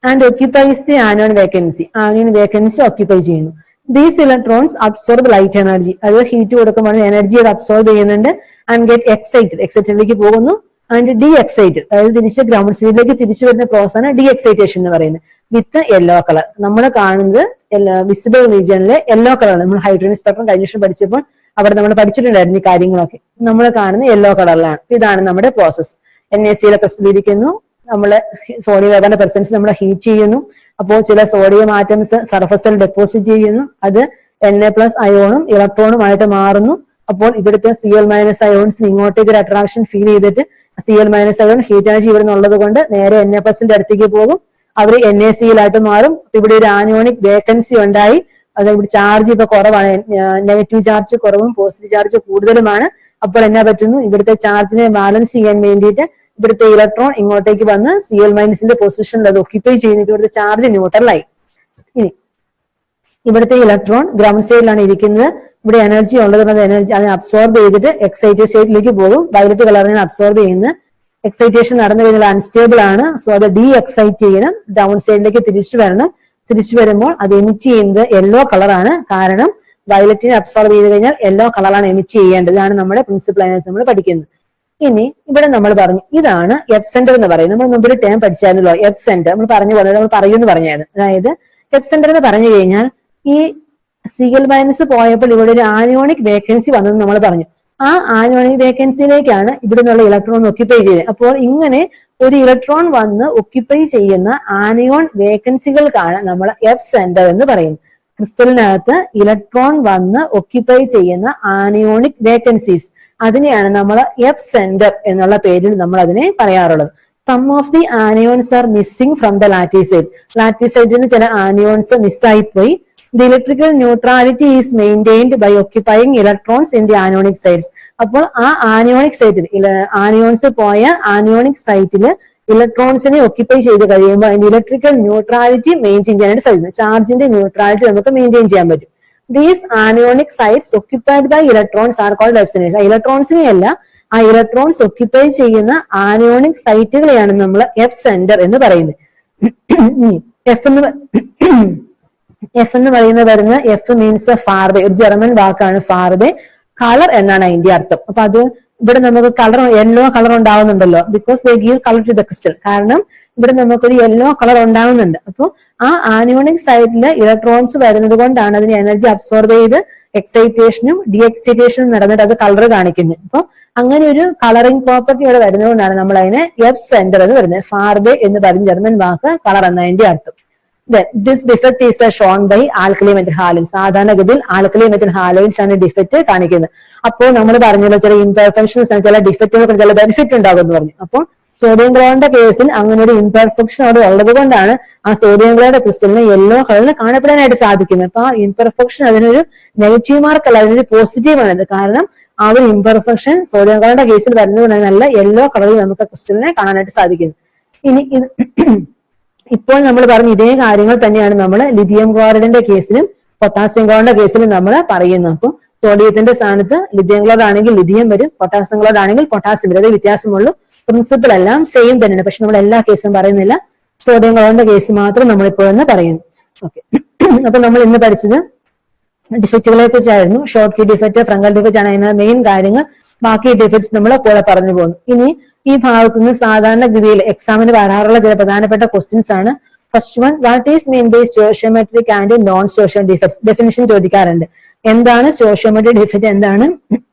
And occupies the anion vacancy. Onion vacancy occupy ചെയ്യുന്നു. These electrons absorb light energy. അത് ഹീറ്റ് കൊടുക്കുമ്പോൾ എനർജി അത് അബ്സോർബ് ചെയ്യുന്നുണ്ട്. ആൻഡ് ഗെറ്റ് എക്സൈറ്റഡ്, എക്സൈറ്റഡിലേക്ക് പോകുന്നു. ആൻഡ് ഡി എക്സൈറ്റഡ്, അതായത് തിരിച്ച് ഗ്രൗണ്ട് സ്റ്റേറ്റിലേക്ക് തിരിച്ചു വരുന്ന പ്രോസസ് ആണ് ഡി എക്സൈറ്റേഷൻ എന്ന് പറയുന്നത്. വിത്ത് യെല്ലോ കളർ. നമ്മൾ കാണുന്നത് വിസിബിൾ റീജിയനിലെ യെല്ലോ കളറാണ്. നമ്മൾ ഹൈഡ്രോജൻ സ്പെക്ട്രം കഴിഞ്ഞ വർഷം പഠിച്ചപ്പോൾ അവിടെ നമ്മൾ പഠിച്ചിട്ടുണ്ടായിരുന്നു ഈ കാര്യങ്ങളൊക്കെ. നമ്മൾ കാണുന്നത് യെല്ലോ കളറിലാണ്. ഇതാണ് നമ്മുടെ പ്രോസസ്. NaCl ക്രിസ്റ്റലിരിക്കുന്നു, നമ്മള് സോഡിയം വേപ്പറിന്റെ പ്രസൻസ് നമ്മൾ ഹീറ്റ് ചെയ്യുന്നു. അപ്പോൾ ചില സോഡിയം ആറ്റംസ് സർഫസിൽ ഡെപ്പോസിറ്റ് ചെയ്യുന്നു. അത് Na പ്ലസ് അയോണും ഇലക്ട്രോണുമായിട്ട് മാറുന്നു. അപ്പോൾ ഇവിടുത്തെ Cl മൈനസ് അയോൺസിന് ഇങ്ങോട്ടേക്ക് ഒരു അട്രാക്ഷൻ ഫീൽ ചെയ്തിട്ട് Cl minus ion heat energy ഇവിടെ നിന്നുള്ളത് കൊണ്ട് നേരെ Na പ്ലസിന്റെ അടുത്തേക്ക് പോകും. അവർ NaCl ആയിട്ട് മാറും. ഇവിടെ ഒരു ആനിയോണിക് വേക്കൻസി ഉണ്ടായി. അത് ഇവിടെ ചാർജ് ഇപ്പൊ കുറവാണ്, നെഗറ്റീവ് ചാർജ് കുറവും പോസിറ്റീവ് ചാർജ് കൂടുതലുമാണ്. അപ്പോൾ എന്നാ പറ്റുന്നു, ഇവിടുത്തെ ചാർജിനെ ബാലൻസ് ചെയ്യാൻ വേണ്ടിയിട്ട് ഇവിടുത്തെ ഇലക്ട്രോൺ ഇങ്ങോട്ടേക്ക് വന്ന് Cl മൈനസിന്റെ പൊസിഷനിൽ അത് ഒക്യുപ്പൈ ചെയ്യുന്നിട്ട് ഇവിടുത്തെ ചാർജ് ന്യൂട്രലായി. ഇനി ഇവിടുത്തെ ഇലക്ട്രോൺ ഗ്രൗണ്ട് സ്റ്റേറ്റിലാണ് ഇരിക്കുന്നത്. ഇവിടെ എനർജി ഉള്ളത് കൊണ്ട് എനർജി അതിനെ അബ്സോർബ് ചെയ്തിട്ട് എക്സൈറ്റഡ് സ്റ്റേറ്റിലേക്ക് പോകും. വയലറ്റ് കളറിനെ അബ്സോർബ് ചെയ്യുന്നത്. എക്സൈറ്റേഷൻ നടന്നു കഴിഞ്ഞാൽ അൺസ്റ്റേബിൾ ആണ്. സോ അത് ഡി എക്സൈറ്റ് ചെയ്യണം, ഡൗൺ സ്റ്റേറ്റിലേക്ക് തിരിച്ചു വരണം. തിരിച്ചു വരുമ്പോൾ അത് എമിറ്റ് ചെയ്യുന്നത് യെല്ലോ കളറാണ്. കാരണം വയലറ്റിനെ അബ്സോർബ് ചെയ്ത് കഴിഞ്ഞാൽ യെല്ലോ കളറാണ് എമിറ്റ് ചെയ്യേണ്ടത്. ഇതാണ് നമ്മുടെ പ്രിൻസിപ്പിൾ അതിനകത്ത് നമ്മൾ പഠിക്കുന്നത്. ഇനി ഇവിടെ നമ്മൾ പറഞ്ഞു ഇതാണ് എഫ് സെന്റർ എന്ന് പറയുന്നത്. നമ്മൾ മുമ്പൊരു ടേം പഠിച്ചായിരുന്നല്ലോ, എഫ് സെന്റർ. നമ്മൾ പറഞ്ഞു പോകുന്നത് നമ്മൾ പറയുമെന്ന് പറഞ്ഞായിരുന്നു. അതായത് എഫ് സെന്റർ എന്ന് പറഞ്ഞു കഴിഞ്ഞാൽ ഈ Cl മൈനസ് പോയപ്പോൾ ഇവിടെ ഒരു ആനിയോണിക് വേക്കൻസി വന്നെന്ന് നമ്മൾ പറഞ്ഞു. ആ ആനിയോണിക് വേക്കൻസിയിലേക്കാണ് ഇവിടെ നിന്നുള്ള ഇലക്ട്രോൺ ഒക്യുപ്പൈ ചെയ്യുന്നത്. അപ്പോൾ ഇങ്ങനെ ഒരു ഇലക്ട്രോൺ വന്ന് ഒക്യുപ്പൈ ചെയ്യുന്ന ആനിയോൺ വേക്കൻസികൾക്കാണ് നമ്മൾ എഫ് സെന്റർ എന്ന് പറയുന്നത്. ക്രിസ്റ്റലിനകത്ത് ഇലക്ട്രോൺ വന്ന് ഒക്യുപ്പൈ ചെയ്യുന്ന ആനിയോണിക് വേക്കൻസീസ്, അതിനെയാണ് നമ്മൾ എഫ് സെന്റർ എന്നുള്ള പേരിൽ നമ്മൾ അതിനെ പറയാറുള്ളത്. Some of the anions are missing from the lattice site. ലാറ്റിസൈഡിൽ നിന്ന് ചില ആനിയോൺസ് മിസ്സായിപ്പോയി. The electrical neutrality is maintained by occupying electrons in the anionic sites. അപ്പോൾ ആ ആനിയോണിക് സൈറ്റിൽ ആനിയോൺസ് പോയ ആനിയോണിക് സൈറ്റിൽ ഇലക്ട്രോൺസിനെ ഒക്യുപ്പൈ ചെയ്ത് കഴിയുമ്പോൾ അതിന്റെ ഇലക്ട്രിക്കൽ ന്യൂട്രാലിറ്റി മെയിൻറ്റെയിൻ ചെയ്യാനായിട്ട് സാധിക്കും. ചാർജിന്റെ ന്യൂട്രാലിറ്റി നമുക്ക് മെയിൻറ്റെയിൻ ചെയ്യാൻ പറ്റും. These anionic sites occupied by electrons are called F centres. ആ ഇലക്ട്രോൺസിനെ അല്ല, ആ ഇലക്ട്രോൺസ് ഒക്യുപ്പൈ ചെയ്യുന്ന ആനിയോണിക് സൈറ്റുകളെയാണ് നമ്മൾ എഫ് സെന്റർ എന്ന് പറയുന്നത്. എഫ് എന്ന് പറയുന്നത് വരുന്ന എഫ് മീൻസ് ഫാർവേ, ഒരു ജർമ്മൻ വാക്കാണ് ഫാർവേ. കളർ എന്നാണ് അതിന്റെ അർത്ഥം. അപ്പൊ അത് ഇവിടെ നമുക്ക് കളർ യെല്ലോ കളർ ഉണ്ടാവുന്നുണ്ടല്ലോ, because they give colour to the crystal. കാരണം ഇവിടെ നമുക്കൊരു യെല്ലോ കളർ ഉണ്ടാവുന്നുണ്ട്. അപ്പോൾ ആ ആനിയോണിക് സൈഡിൽ ഇലക്ട്രോൺസ് വരുന്നത് കൊണ്ടാണ് അതിന് എനർജി അബ്സോർബ് ചെയ്ത് എക്സൈറ്റേഷനും ഡി എക്സൈറ്റേഷനും നടന്നിട്ട് അത് കളർ കാണിക്കുന്നത്. അപ്പൊ അങ്ങനെ ഒരു കളറിംഗ് പ്രോപ്പർട്ടി ഇവിടെ വരുന്നതുകൊണ്ടാണ് നമ്മൾ അതിനെ എഫ് സെന്റർ എന്ന് പറയുന്നത്. ഫാർവേ എന്ന് പറഞ്ഞ ജർമ്മൻ വാക്ക് കളർ എന്നതിന്റെ അർത്ഥം. This defect is shown by alkali metal halide. സാധാരണഗതിയിൽ ആൽക്കലി മെറ്റൽ ഹാലോയിൻസ് ആണ് ഡിഫക്ട് കാണിക്കുന്നത്. അപ്പോൾ നമ്മൾ പറഞ്ഞല്ലോ ചില ഇംപെർഫെക്ഷൻസ്, ചില ഡിഫക്റ്റുകൾക്ക് ചില ബെനിഫിറ്റ് ഉണ്ടാകും എന്ന് പറഞ്ഞു. അപ്പോൾ സോഡിയം ക്ലോറിന്റെ കേസിൽ അങ്ങനെ ഒരു ഇംപെർഫെക്ഷൻ അവിടെ ഉള്ളത് കൊണ്ടാണ് ആ സോഡിയം ക്ലോറിന്റെ ക്രിസ്റ്റലിന് യെല്ലോ കളറിൽ കാണപ്പെടാനായിട്ട് സാധിക്കുന്നത്. അപ്പൊ ആ ഇംപെർഫെക്ഷൻ അതിനൊരു നെഗറ്റീവ് മാർക്ക് അല്ല, അതിനൊരു പോസിറ്റീവ് ആണ്. കാരണം ആ ഒരു ഇംപെർഫെക്ഷൻ സോഡിയം ക്ലോറിന്റെ കേസിൽ വരുന്നതുകൊണ്ടാണ് നല്ല യെല്ലോ കളറിൽ നമുക്ക് ക്രിസ്റ്റലിനെ കാണാനായിട്ട് സാധിക്കുന്നത്. ഇനി ഇത് ഇപ്പോൾ നമ്മൾ പറഞ്ഞ ഇതേ കാര്യങ്ങൾ തന്നെയാണ് നമ്മൾ ലിഥിയം ക്ലോറൈഡിന്റെ കേസിലും പൊട്ടാസ്യം ക്ലോറിന്റെ കേസിലും നമ്മൾ പറയുന്നത്. അപ്പോൾ സോഡിയത്തിന്റെ സ്ഥാനത്ത് ലിഥിയം ക്ലോറൈഡ് ആണെങ്കിൽ ലിഥിയം വരും, പൊട്ടാസ്യം ക്ലോറൈഡ് ആണെങ്കിൽ പൊട്ടാസ്യം വരും. അതേ വ്യത്യാസമുള്ളൂ. പ്രിൻസിപ്പിൾ എല്ലാം സെയിം തന്നെയാണ്. പക്ഷെ നമ്മൾ എല്ലാ കേസും പറയുന്നില്ല, സോഡിയം ക്ലോറൈഡിന്റെ കേസ് മാത്രം നമ്മളിപ്പോൾ എന്ന് പറയുന്നു. ഓക്കെ, അപ്പൊ നമ്മൾ ഇന്ന് പഠിച്ചത് ഡിഫക്റ്റുകളെ കുറിച്ചായിരുന്നു. Schottky defect, Frenkel defect ആണ് അതിന്റെ മെയിൻ കാര്യങ്ങൾ. ബാക്കി ഡിഫക്ട്സ് നമ്മൾ കൂടെ പറഞ്ഞു പോകുന്നു. ഇനി ഈ ഭാഗത്ത് നിന്ന് സാധാരണ ഗതിയിൽ എക്സാമിന് വരാറുള്ള ചില പ്രധാനപ്പെട്ട ക്വസ്റ്റ്യൻസ് ആണ്. First one, what is mean by stoichiometric and non stoichio defects? Definition ചോദിക്കാറുണ്ട്. എന്താണ് സ്റ്റോഷിയോമെട്രിക് ഡിഫക്റ്റ്, എന്താണ്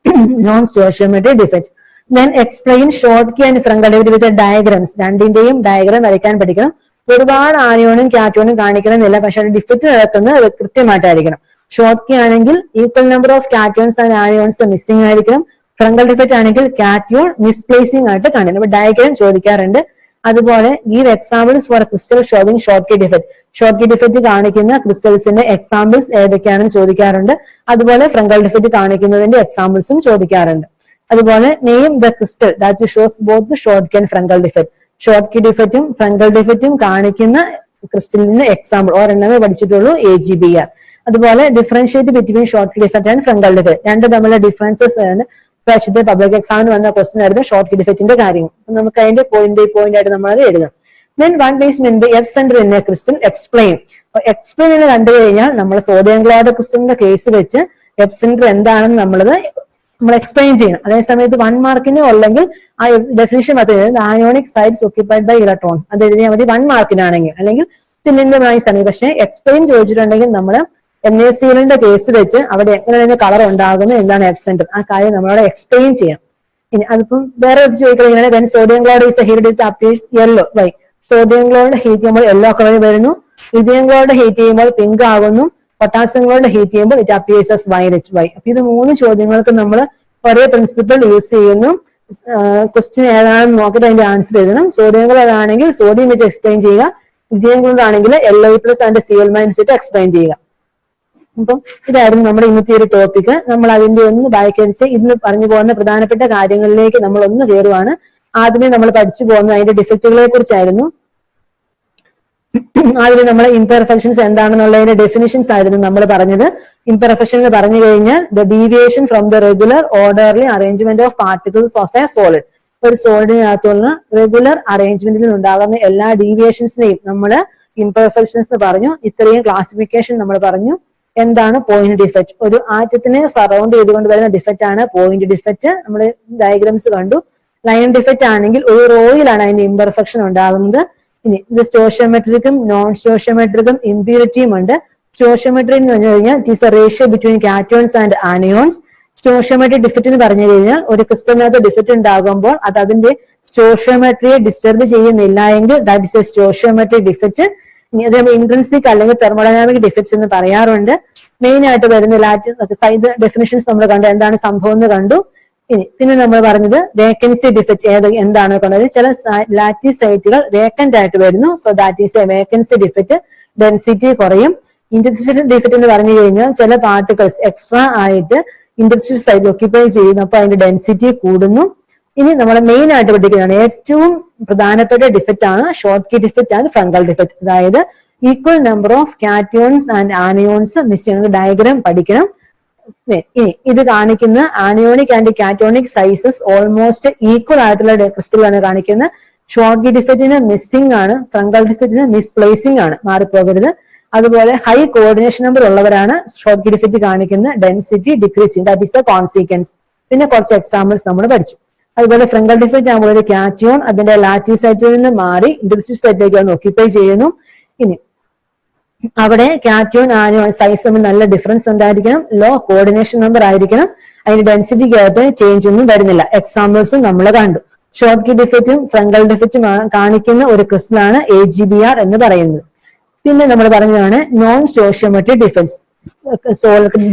non stoichiometric defect? Then explain Schottky and Frenkel defect with diagrams. രണ്ടിന്റെയും ഡയഗ്രാം വരയ്ക്കാൻ പഠിക്കണം. ഒരുപാട് ആനിയോണും കാറ്റോണും കാണിക്കണമെന്നില്ല, പക്ഷെ അത് ഡിഫക്റ്റ് നടക്കുന്നത് കൃത്യമായിട്ടായിരിക്കണം. ഷോർട്ട് കീ ആണെങ്കിൽ equal number of cations and anions missing ആയിരിക്കണം. ഫ്രങ്കൽ ഡിഫക്റ്റ് ആണെങ്കിൽ കാറ്റയോൺ മിസ്പ്ലേസിംഗ് ആയിട്ട് കാണിക്കണം. അപ്പൊ ഡയഗ്രാം ചോദിക്കാറുണ്ട്. അതുപോലെ give examples for crystal showing Schottky defect. Schottky defect കാണിക്കുന്ന ക്രിസ്റ്റൽസിന്റെ എക്സാമ്പിൾസ് ഏതൊക്കെയാണെന്ന് ചോദിക്കാറുണ്ട്. അതുപോലെ ഫ്രങ്കൽ ഡിഫക്റ്റ് കാണിക്കുന്നതിന്റെ എക്സാമ്പിൾസും ചോദിക്കാറുണ്ട്. അതുപോലെ name the crystal that shows both Schottky and Frenkel defect. Schottky ഡിഫക്റ്റും ഫ്രങ്കൽ ഡിഫക്റ്റും കാണിക്കുന്ന ക്രിസ്റ്റലിന്റെ എക്സാമ്പിൾ ഒരെണ്ണമേ പഠിച്ചിട്ടുള്ളൂ, AGBR. അതുപോലെ differentiate between Schottky defect and Frenkel defect. രണ്ട് തമ്മിലുള്ള ഡിഫറൻസസ് ആണ് പ്രാവശ്യത്തെ പബ്ലിക് എക്സാമിന് വന്ന ക്വസ്റ്റൻ ആയിരുന്നു ഷോർട്ട് കീ ഡിഫക്റ്റിന്റെ കാര്യങ്ങൾ. നമുക്ക് അതിന്റെ പോയിന്റ് ആയിട്ട് നമ്മൾ അത് എഴുതാം. Then one is mean by F centre in a crystal. Explain. Explain എന്ന് കണ്ടു കഴിഞ്ഞാൽ നമ്മൾ സോഡിയം ക്ലോറൈഡ് ക്രിസ്റ്റലിന്റെ കേസ് വെച്ച് എഫ് സെന്റർ എന്താണെന്ന് നമ്മൾ എക്സ്പ്ലെയിൻ ചെയ്യണം. അതേസമയത്ത് 1 മാർക്കിന് ഉള്ളെങ്കിൽ ആ ഡെഫിനിഷൻ പറയുന്നത് ആയോണിക് സൈറ്റ്സ് ഒക്യുപ്പൈഡ് ബൈ ഇലക്ട്രോൺസ്, അത് എഴുതിയാൽ മതി 1 മാർക്കിനാണെങ്കിൽ. അല്ലെങ്കിൽ ഫില്ലിന്റെ വൈസ് ആണെങ്കിൽ. പക്ഷെ എക്സ്പ്ലെയിൻ ചോദിച്ചിട്ടുണ്ടെങ്കിൽ നമ്മൾ NaClന്റെ കേസ് വെച്ച് അവിടെ എങ്ങനെ കളർ ഉണ്ടാകുന്നു, എന്താണ് എഫ് സെന്റർ, ആ കാര്യം നമ്മളവിടെ എക്സ്പ്ലെയിൻ ചെയ്യണം. ഇനി അതിപ്പം വേറെ ചോദിക്കുന്നത് when sodium chloride is heated it appears yellow. Why? Sodium chloride heat ചെയ്യുമ്പോൾ യെല്ലോ കളർ വരുന്നു, ലിഥിയം ക്ലോറൈഡ് ഹീറ്റ് ചെയ്യുമ്പോൾ പിങ്ക് ആകുന്നു, പൊട്ടാസ്യം ക്ലോറൈഡ് ഹീറ്റ് ചെയ്യുമ്പോൾ it appears as violet. Why? അപ്പൊ ഇത് 3 ചോദ്യങ്ങൾക്ക് നമ്മൾ ഒരേ പ്രിൻസിപ്പിൾ യൂസ് ചെയ്യുന്നു. ക്വസ്റ്റ്യൻ ഏതാണെന്ന് നോക്കിയിട്ട് അതിന്റെ ആൻസർ എഴുതണം. സോഡിയം ക്ലോറൈഡ് ആണെങ്കിൽ സോഡിയം വെച്ച് എക്സ്പ്ലെയിൻ ചെയ്യുക, ലിഥിയം ക്ലോറൈഡ് ആണെങ്കിൽ Li+ ആൻഡ് Cl- വെച്ചിട്ട് എക്സ്പ്ലെയിൻ ചെയ്യുക. അപ്പം ഇതായിരുന്നു നമ്മുടെ ഇന്നത്തെ ഒരു ടോപ്പിക്. നമ്മൾ അതിന്റെ ഒന്ന് ബാക്കടിച്ച് ഇന്ന് പറഞ്ഞു പോകുന്ന പ്രധാനപ്പെട്ട കാര്യങ്ങളിലേക്ക് നമ്മൾ ഒന്ന് കയറുവാണ്. ആദ്യമേ നമ്മൾ പഠിച്ചു പോകുന്നത് അതിന്റെ ഡിഫക്റ്റുകളെ കുറിച്ചായിരുന്നു. ആദ്യം നമ്മൾ ഇംപെർഫെക്ഷൻസ് എന്താണെന്നുള്ളതിന്റെ ഡെഫിനിഷൻസ് ആയിരുന്നു നമ്മൾ പറഞ്ഞത്. ഇംപെർഫെക്ഷൻ എന്ന് പറഞ്ഞു കഴിഞ്ഞാൽ the deviation from the regular orderly arrangement of particles of a solid. ഒരു സോളിഡിനകത്തുള്ള റെഗുലർ അറേഞ്ച്മെന്റിൽ നിന്നുണ്ടാകുന്ന എല്ലാ ഡീവിയേഷൻസിനെയും നമ്മൾ ഇംപെർഫെക്ഷൻസ് എന്ന് പറഞ്ഞു. ഇത്രയും ക്ലാസിഫിക്കേഷൻ നമ്മൾ പറഞ്ഞു. എന്താണ് പോയിന്റ് ഡിഫക്റ്റ്? ഒരു ആറ്റത്തിനെ സറൗണ്ട് ചെയ്തുകൊണ്ട് വരുന്ന ഡിഫക്റ്റ് ആണ് പോയിന്റ് ഡിഫക്റ്റ്. നമ്മൾ ഡയഗ്രാംസ് കണ്ടു. ലൈൻ ഡിഫക്റ്റ് ആണെങ്കിൽ ഒരു റോയിലാണ് അതിന്റെ ഇംപെർഫെക്ഷൻ ഉണ്ടാകുന്നത്. ഇനി ഇത് സ്റ്റോഷിയോമെട്രിക്കും നോൺ സ്റ്റോഷിയോമെട്രിക്കും ഇംപ്യൂരിറ്റിയും ഉണ്ട്. സ്റ്റോഷിയോമെട്രി എന്ന് പറഞ്ഞു കഴിഞ്ഞാൽ it is A ratio between cations and anions. Stoichiometric defect എന്ന് പറഞ്ഞു കഴിഞ്ഞാൽ ഒരു ക്രിസ്റ്റലിനകത്ത് ഡിഫക്റ്റ് ഉണ്ടാകുമ്പോൾ അത് അതിന്റെ സ്റ്റോഷിയോമെട്രിയെ ഡിസ്റ്റർബ് ചെയ്യുന്നില്ല എങ്കിൽ that is A stoichiometric defect. ഇനി അതേപോലെ ഇൻട്രിൻസിക് അല്ലെങ്കിൽ തെർമോഡൈനാമിക് ഡിഫക്ട്സ് എന്ന് പറയാറുണ്ട്. മെയിൻ ആയിട്ട് വരുന്ന സൈഡ് ഡെഫിനിഷൻസ് നമ്മൾ കണ്ടു, എന്താണ് സംഭവം എന്ന് കണ്ടു. പിന്നെ നമ്മൾ പറഞ്ഞത് വേക്കൻസി ഡിഫക്ട് എന്താണ് കണ്ടത്. ചില ലാറ്റിസ് സൈറ്റുകൾ വേക്കന്റ് ആയിട്ട് വരുന്നു. So that is A vacancy defect. Density കുറയും. ഇന്റർസ്റ്റിഷ്യൽ ഡിഫക്ട് എന്ന് പറഞ്ഞു കഴിഞ്ഞാൽ ചില പാർട്ടിക്കിൾസ് എക്സ്ട്രാ ആയിട്ട് ഇന്റർസ്റ്റിഷ്യൽ സൈറ്റിൽ ഒക്യുപ്പൈ ചെയ്യുന്നു, അപ്പൊ അതിന്റെ ഡെൻസിറ്റി കൂടുന്നു. ഇനി നമ്മൾ മെയിൻ ആയിട്ട് പഠിക്കുന്നതാണ് ഏറ്റവും പ്രധാനപ്പെട്ട ഡിഫക്റ്റ് ആണ് Schottky defect and Frenkel defect. അതായത് equal number of cations and anions miss ചെയ്യുന്ന ഡയഗ്രാം പഠിക്കണം. ഇനി ഇത് കാണിക്കുന്ന anionic and cationic sizes almost equal ആയിട്ടുള്ള ക്രിസ്റ്റലാണ് കാണിക്കുന്നത്. ഷോർട്ട് കീ ഡിഫക്റ്റിന് മിസ്സിംഗ് ആണ്, ഫംഗൽ ഡിഫക്റ്റിന് മിസ്പ്ലേസിംഗ് ആണ്, മാറിപ്പോകരുത്. അതുപോലെ ഹൈ കോർഡിനേഷൻ നമ്പർ ഉള്ളവരാണ് ഷോർട്ട് കീ ഡിഫക്റ്റ് കാണിക്കുന്ന density decreasing, that is the consequence. പിന്നെ കുറച്ച് എക്സാമ്പിൾസ് നമ്മൾ പഠിച്ചു. അതുപോലെ ഫ്രങ്കൽ ഡിഫക്റ്റ് ആകുമ്പോൾ ഒരു കാറ്റയോൺ അതിന്റെ ലാറ്റീവ് സൈറ്റിൽ നിന്ന് മാറി ഇന്റർസ്റ്റീഷ്യൽ സൈറ്റിലേക്ക് വന്ന് ഓക്യുപ്പൈ ചെയ്യുന്നു. ഇനി അവിടെ കാറ്റയോൺ ആനയോൺ സൈസ് തമ്മിൽ നല്ല ഡിഫറൻസ് ഉണ്ടായിരിക്കണം, ലോ കോർഡിനേഷൻ നമ്പർ ആയിരിക്കണം, അതിന്റെ ഡെൻസിറ്റിക്കകത്ത് ചേഞ്ച് ഒന്നും വരുന്നില്ല. എക്സാമ്പിൾസും നമ്മൾ കണ്ടു. ഷോർട്ട് കീ ഡിഫക്റ്റും ഫ്രങ്കൽ ഡിഫക്റ്റും കാണിക്കുന്ന ഒരു ക്രിസ്റ്റലാണ് AGBR എന്ന് പറയുന്നത്. പിന്നെ നമ്മൾ പറഞ്ഞതാണ് നോൺ സ്റ്റോഷിയോമെട്രി ഡിഫക്ട്സ്.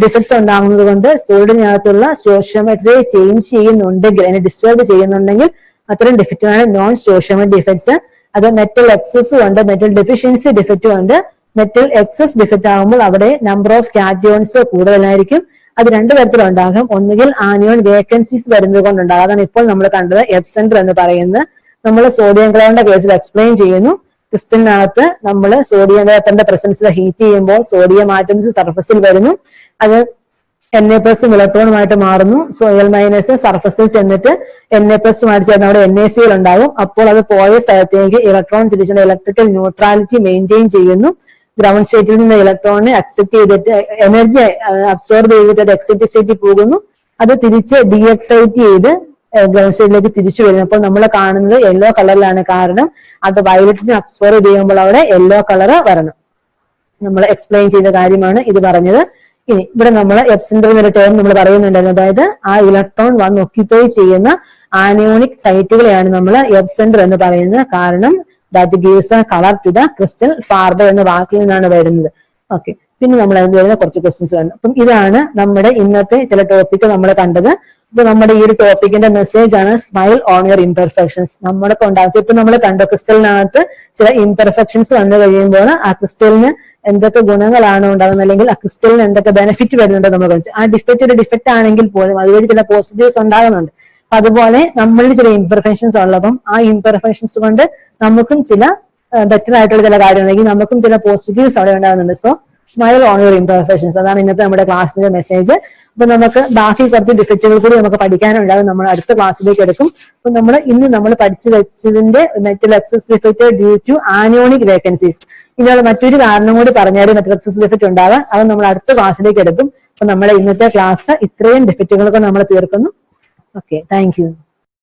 ഡിഫക്ട്സ് ഉണ്ടാകുന്നത് കൊണ്ട് സോളിഡിനകത്തുള്ള സ്റ്റോഷിയോമെട്രിയെ ചേഞ്ച് ചെയ്യുന്നുണ്ടെങ്കിൽ, അതിനെ ഡിസ്റ്റർബ് ചെയ്യുന്നുണ്ടെങ്കിൽ അത്തരം ഡിഫക്റ്റാണ് നോൺ സ്റ്റോഷിയോമെട്രി ഡിഫക്ട്സ്. അത് മെറ്റൽ എക്സസും ഉണ്ട്, മെറ്റൽ ഡെഫിഷ്യൻസി ഡിഫക്റ്റും ഉണ്ട്. മെറ്റൽ എക്സസ് ഡിഫക്റ്റ് ആകുമ്പോൾ അവിടെ നമ്പർ ഓഫ് കാറ്റയോൺസ് കൂടുതലായിരിക്കും. അത് രണ്ടു തരത്തിലുണ്ടാകും. ഒന്നുകിൽ ആനിയോൺ വേക്കൻസീസ് വരുന്നത് കൊണ്ടുണ്ടാകും. അതാണ് ഇപ്പോൾ നമ്മൾ കണ്ടത് എഫ് സെന്റർ എന്ന് പറയുന്നത്. നമ്മൾ സോഡിയം ക്ലോറിന്റെ കേസിൽ എക്സ്പ്ലെയിൻ ചെയ്യുന്നു. ക്രിസ്റ്റലിനകത്ത് നമ്മൾ സോഡിയം വേപ്പറിന്റെ പ്രസൻസിൽ ഹീറ്റ് ചെയ്യുമ്പോൾ സോഡിയം ആറ്റംസ് സർഫസിൽ വരുന്നു. അത് Na+ ഇലക്ട്രോണുമായിട്ട് മാറുന്നു. സോ L- സർഫസിൽ ചെന്നിട്ട് Na+മായിട്ട് ചേർന്ന് അവിടെ NaCl ഉണ്ടാകും. അപ്പോൾ അത് പോയ സ്ഥലത്തേക്ക് ഇലക്ട്രോൺ തിരിച്ചുകൊണ്ട് ഇലക്ട്രിക്കൽ ന്യൂട്രാലിറ്റി മെയിൻറ്റെയിൻ ചെയ്യുന്നു. ഗ്രൗണ്ട് സ്റ്റേറ്റിൽ നിന്ന് ഇലക്ട്രോണിനെ അക്സെപ്റ്റ് ചെയ്തിട്ട് എനർജി അബ്സോർബ് ചെയ്തിട്ട് അത് എക്സൈറ്റഡ് സ്റ്റേറ്റിൽ പോകുന്നു. അത് തിരിച്ച് ഡീഎക്സൈറ്റ് ചെയ്ത് ഗ്രൗണ്ട് സ്റ്റേറ്റിലേക്ക് തിരിച്ചു വരുന്നു. അപ്പോൾ നമ്മൾ കാണുന്നത് യെല്ലോ കളറിലാണ്. കാരണം അത് വയലറ്റിനെ അബ്സോർബ് ചെയ്യുമ്പോൾ അവിടെ യെല്ലോ കളർ വരണം. നമ്മൾ എക്സ്പ്ലെയിൻ ചെയ്ത കാര്യമാണ് ഇത് പറഞ്ഞത്. ഇനി ഇവിടെ നമ്മൾ എഫ് സെന്റർ എന്നൊരു ടേം നമ്മൾ പറയുന്നുണ്ടായിരുന്നു. അതായത് ആ ഇലക്ട്രോൺ വന്ന് ഒക്യുപ്പൈ ചെയ്യുന്ന ആനയോണിക് സൈറ്റുകളെയാണ് നമ്മൾ എഫ് സെന്റർ എന്ന് പറയുന്നത്. കാരണം that gives a colour to the crystal. ഫാർബർ എന്ന വാക്കിൽ നിന്നാണ് വരുന്നത്. ഓക്കെ, പിന്നെ നമ്മൾ അതിന് വരുന്ന കുറച്ച് ക്വസ്റ്റ്യൻസ് കണ്ടു. അപ്പം ഇതാണ് നമ്മുടെ ഇന്നത്തെ ചില ടോപ്പിക് നമ്മൾ കണ്ടത്. ഇപ്പൊ നമ്മുടെ ഈ ഒരു ടോപ്പിക്കിന്റെ മെസ്സേജ് ആണ് സ്മൈൽ ഓൺ യുവർ ഇംപെർഫെക്ഷൻസ്. നമ്മളൊക്കെ ഉണ്ടാകും. ഇപ്പൊ നമ്മൾ കണ്ടു ക്രിസ്റ്റലിനകത്ത് ചില ഇംപെർഫെക്ഷൻസ് വന്നു കഴിയുമ്പോൾ ആ ക്രിസ്റ്റലിന് എന്തൊക്കെ ഗുണങ്ങളാണ് ഉണ്ടാകുന്നത്, അല്ലെങ്കിൽ ആ ക്രിസ്റ്റലിന് എന്തൊക്കെ ബെനിഫിറ്റ് വരുന്നുണ്ടോ നമ്മൾ കാണിച്ചു. ആ ഡിഫക്റ്റ് ഒരു ഡിഫക്റ്റ് ആണെങ്കിൽ പോലും അതുവഴി ചില പോസിറ്റീവ്സ് ഉണ്ടാകുന്നുണ്ട്. അതുപോലെ നമ്മളിൽ ചില ഇംപെർഫെക്ഷൻസ് ഉള്ളതും ആ ഇംപെർഫെക്ഷൻസ് കൊണ്ട് നമുക്കും ചില ബെറ്റർ ആയിട്ടുള്ള ചില കാര്യങ്ങളെങ്കിൽ നമുക്കും ചില പോസിറ്റീവ്സ് അവിടെ ഉണ്ടാകുന്നുണ്ട്. So smile on your imperfections, അതാണ് ഇന്നത്തെ നമ്മുടെ ക്ലാസ്സിന്റെ മെസ്സേജ്. അപ്പൊ നമുക്ക് ബാക്കി കുറച്ച് ഡിഫക്റ്റുകൾ കൂടി നമുക്ക് പഠിക്കാനുണ്ടാകും. നമ്മൾ അടുത്ത ക്ലാസ്സിലേക്ക് എടുക്കും. അപ്പൊ നമ്മൾ പഠിച്ചു വെച്ചതിന്റെ metal excess defect due to anionic vacancies. ഇനിയുള്ള മറ്റൊരു കാരണം കൂടി പറഞ്ഞാൽ മെറ്റൽ എക്സസ് ഡിഫക്റ്റ് ഉണ്ടാകാം. അത് നമ്മൾ അടുത്ത ക്ലാസ്സിലേക്ക് എടുക്കും. അപ്പൊ നമ്മുടെ ഇന്നത്തെ ക്ലാസ് ഇത്രയും ഡിഫക്റ്റുകളൊക്കെ നമ്മൾ തീർക്കുന്നു. Okay, thank you.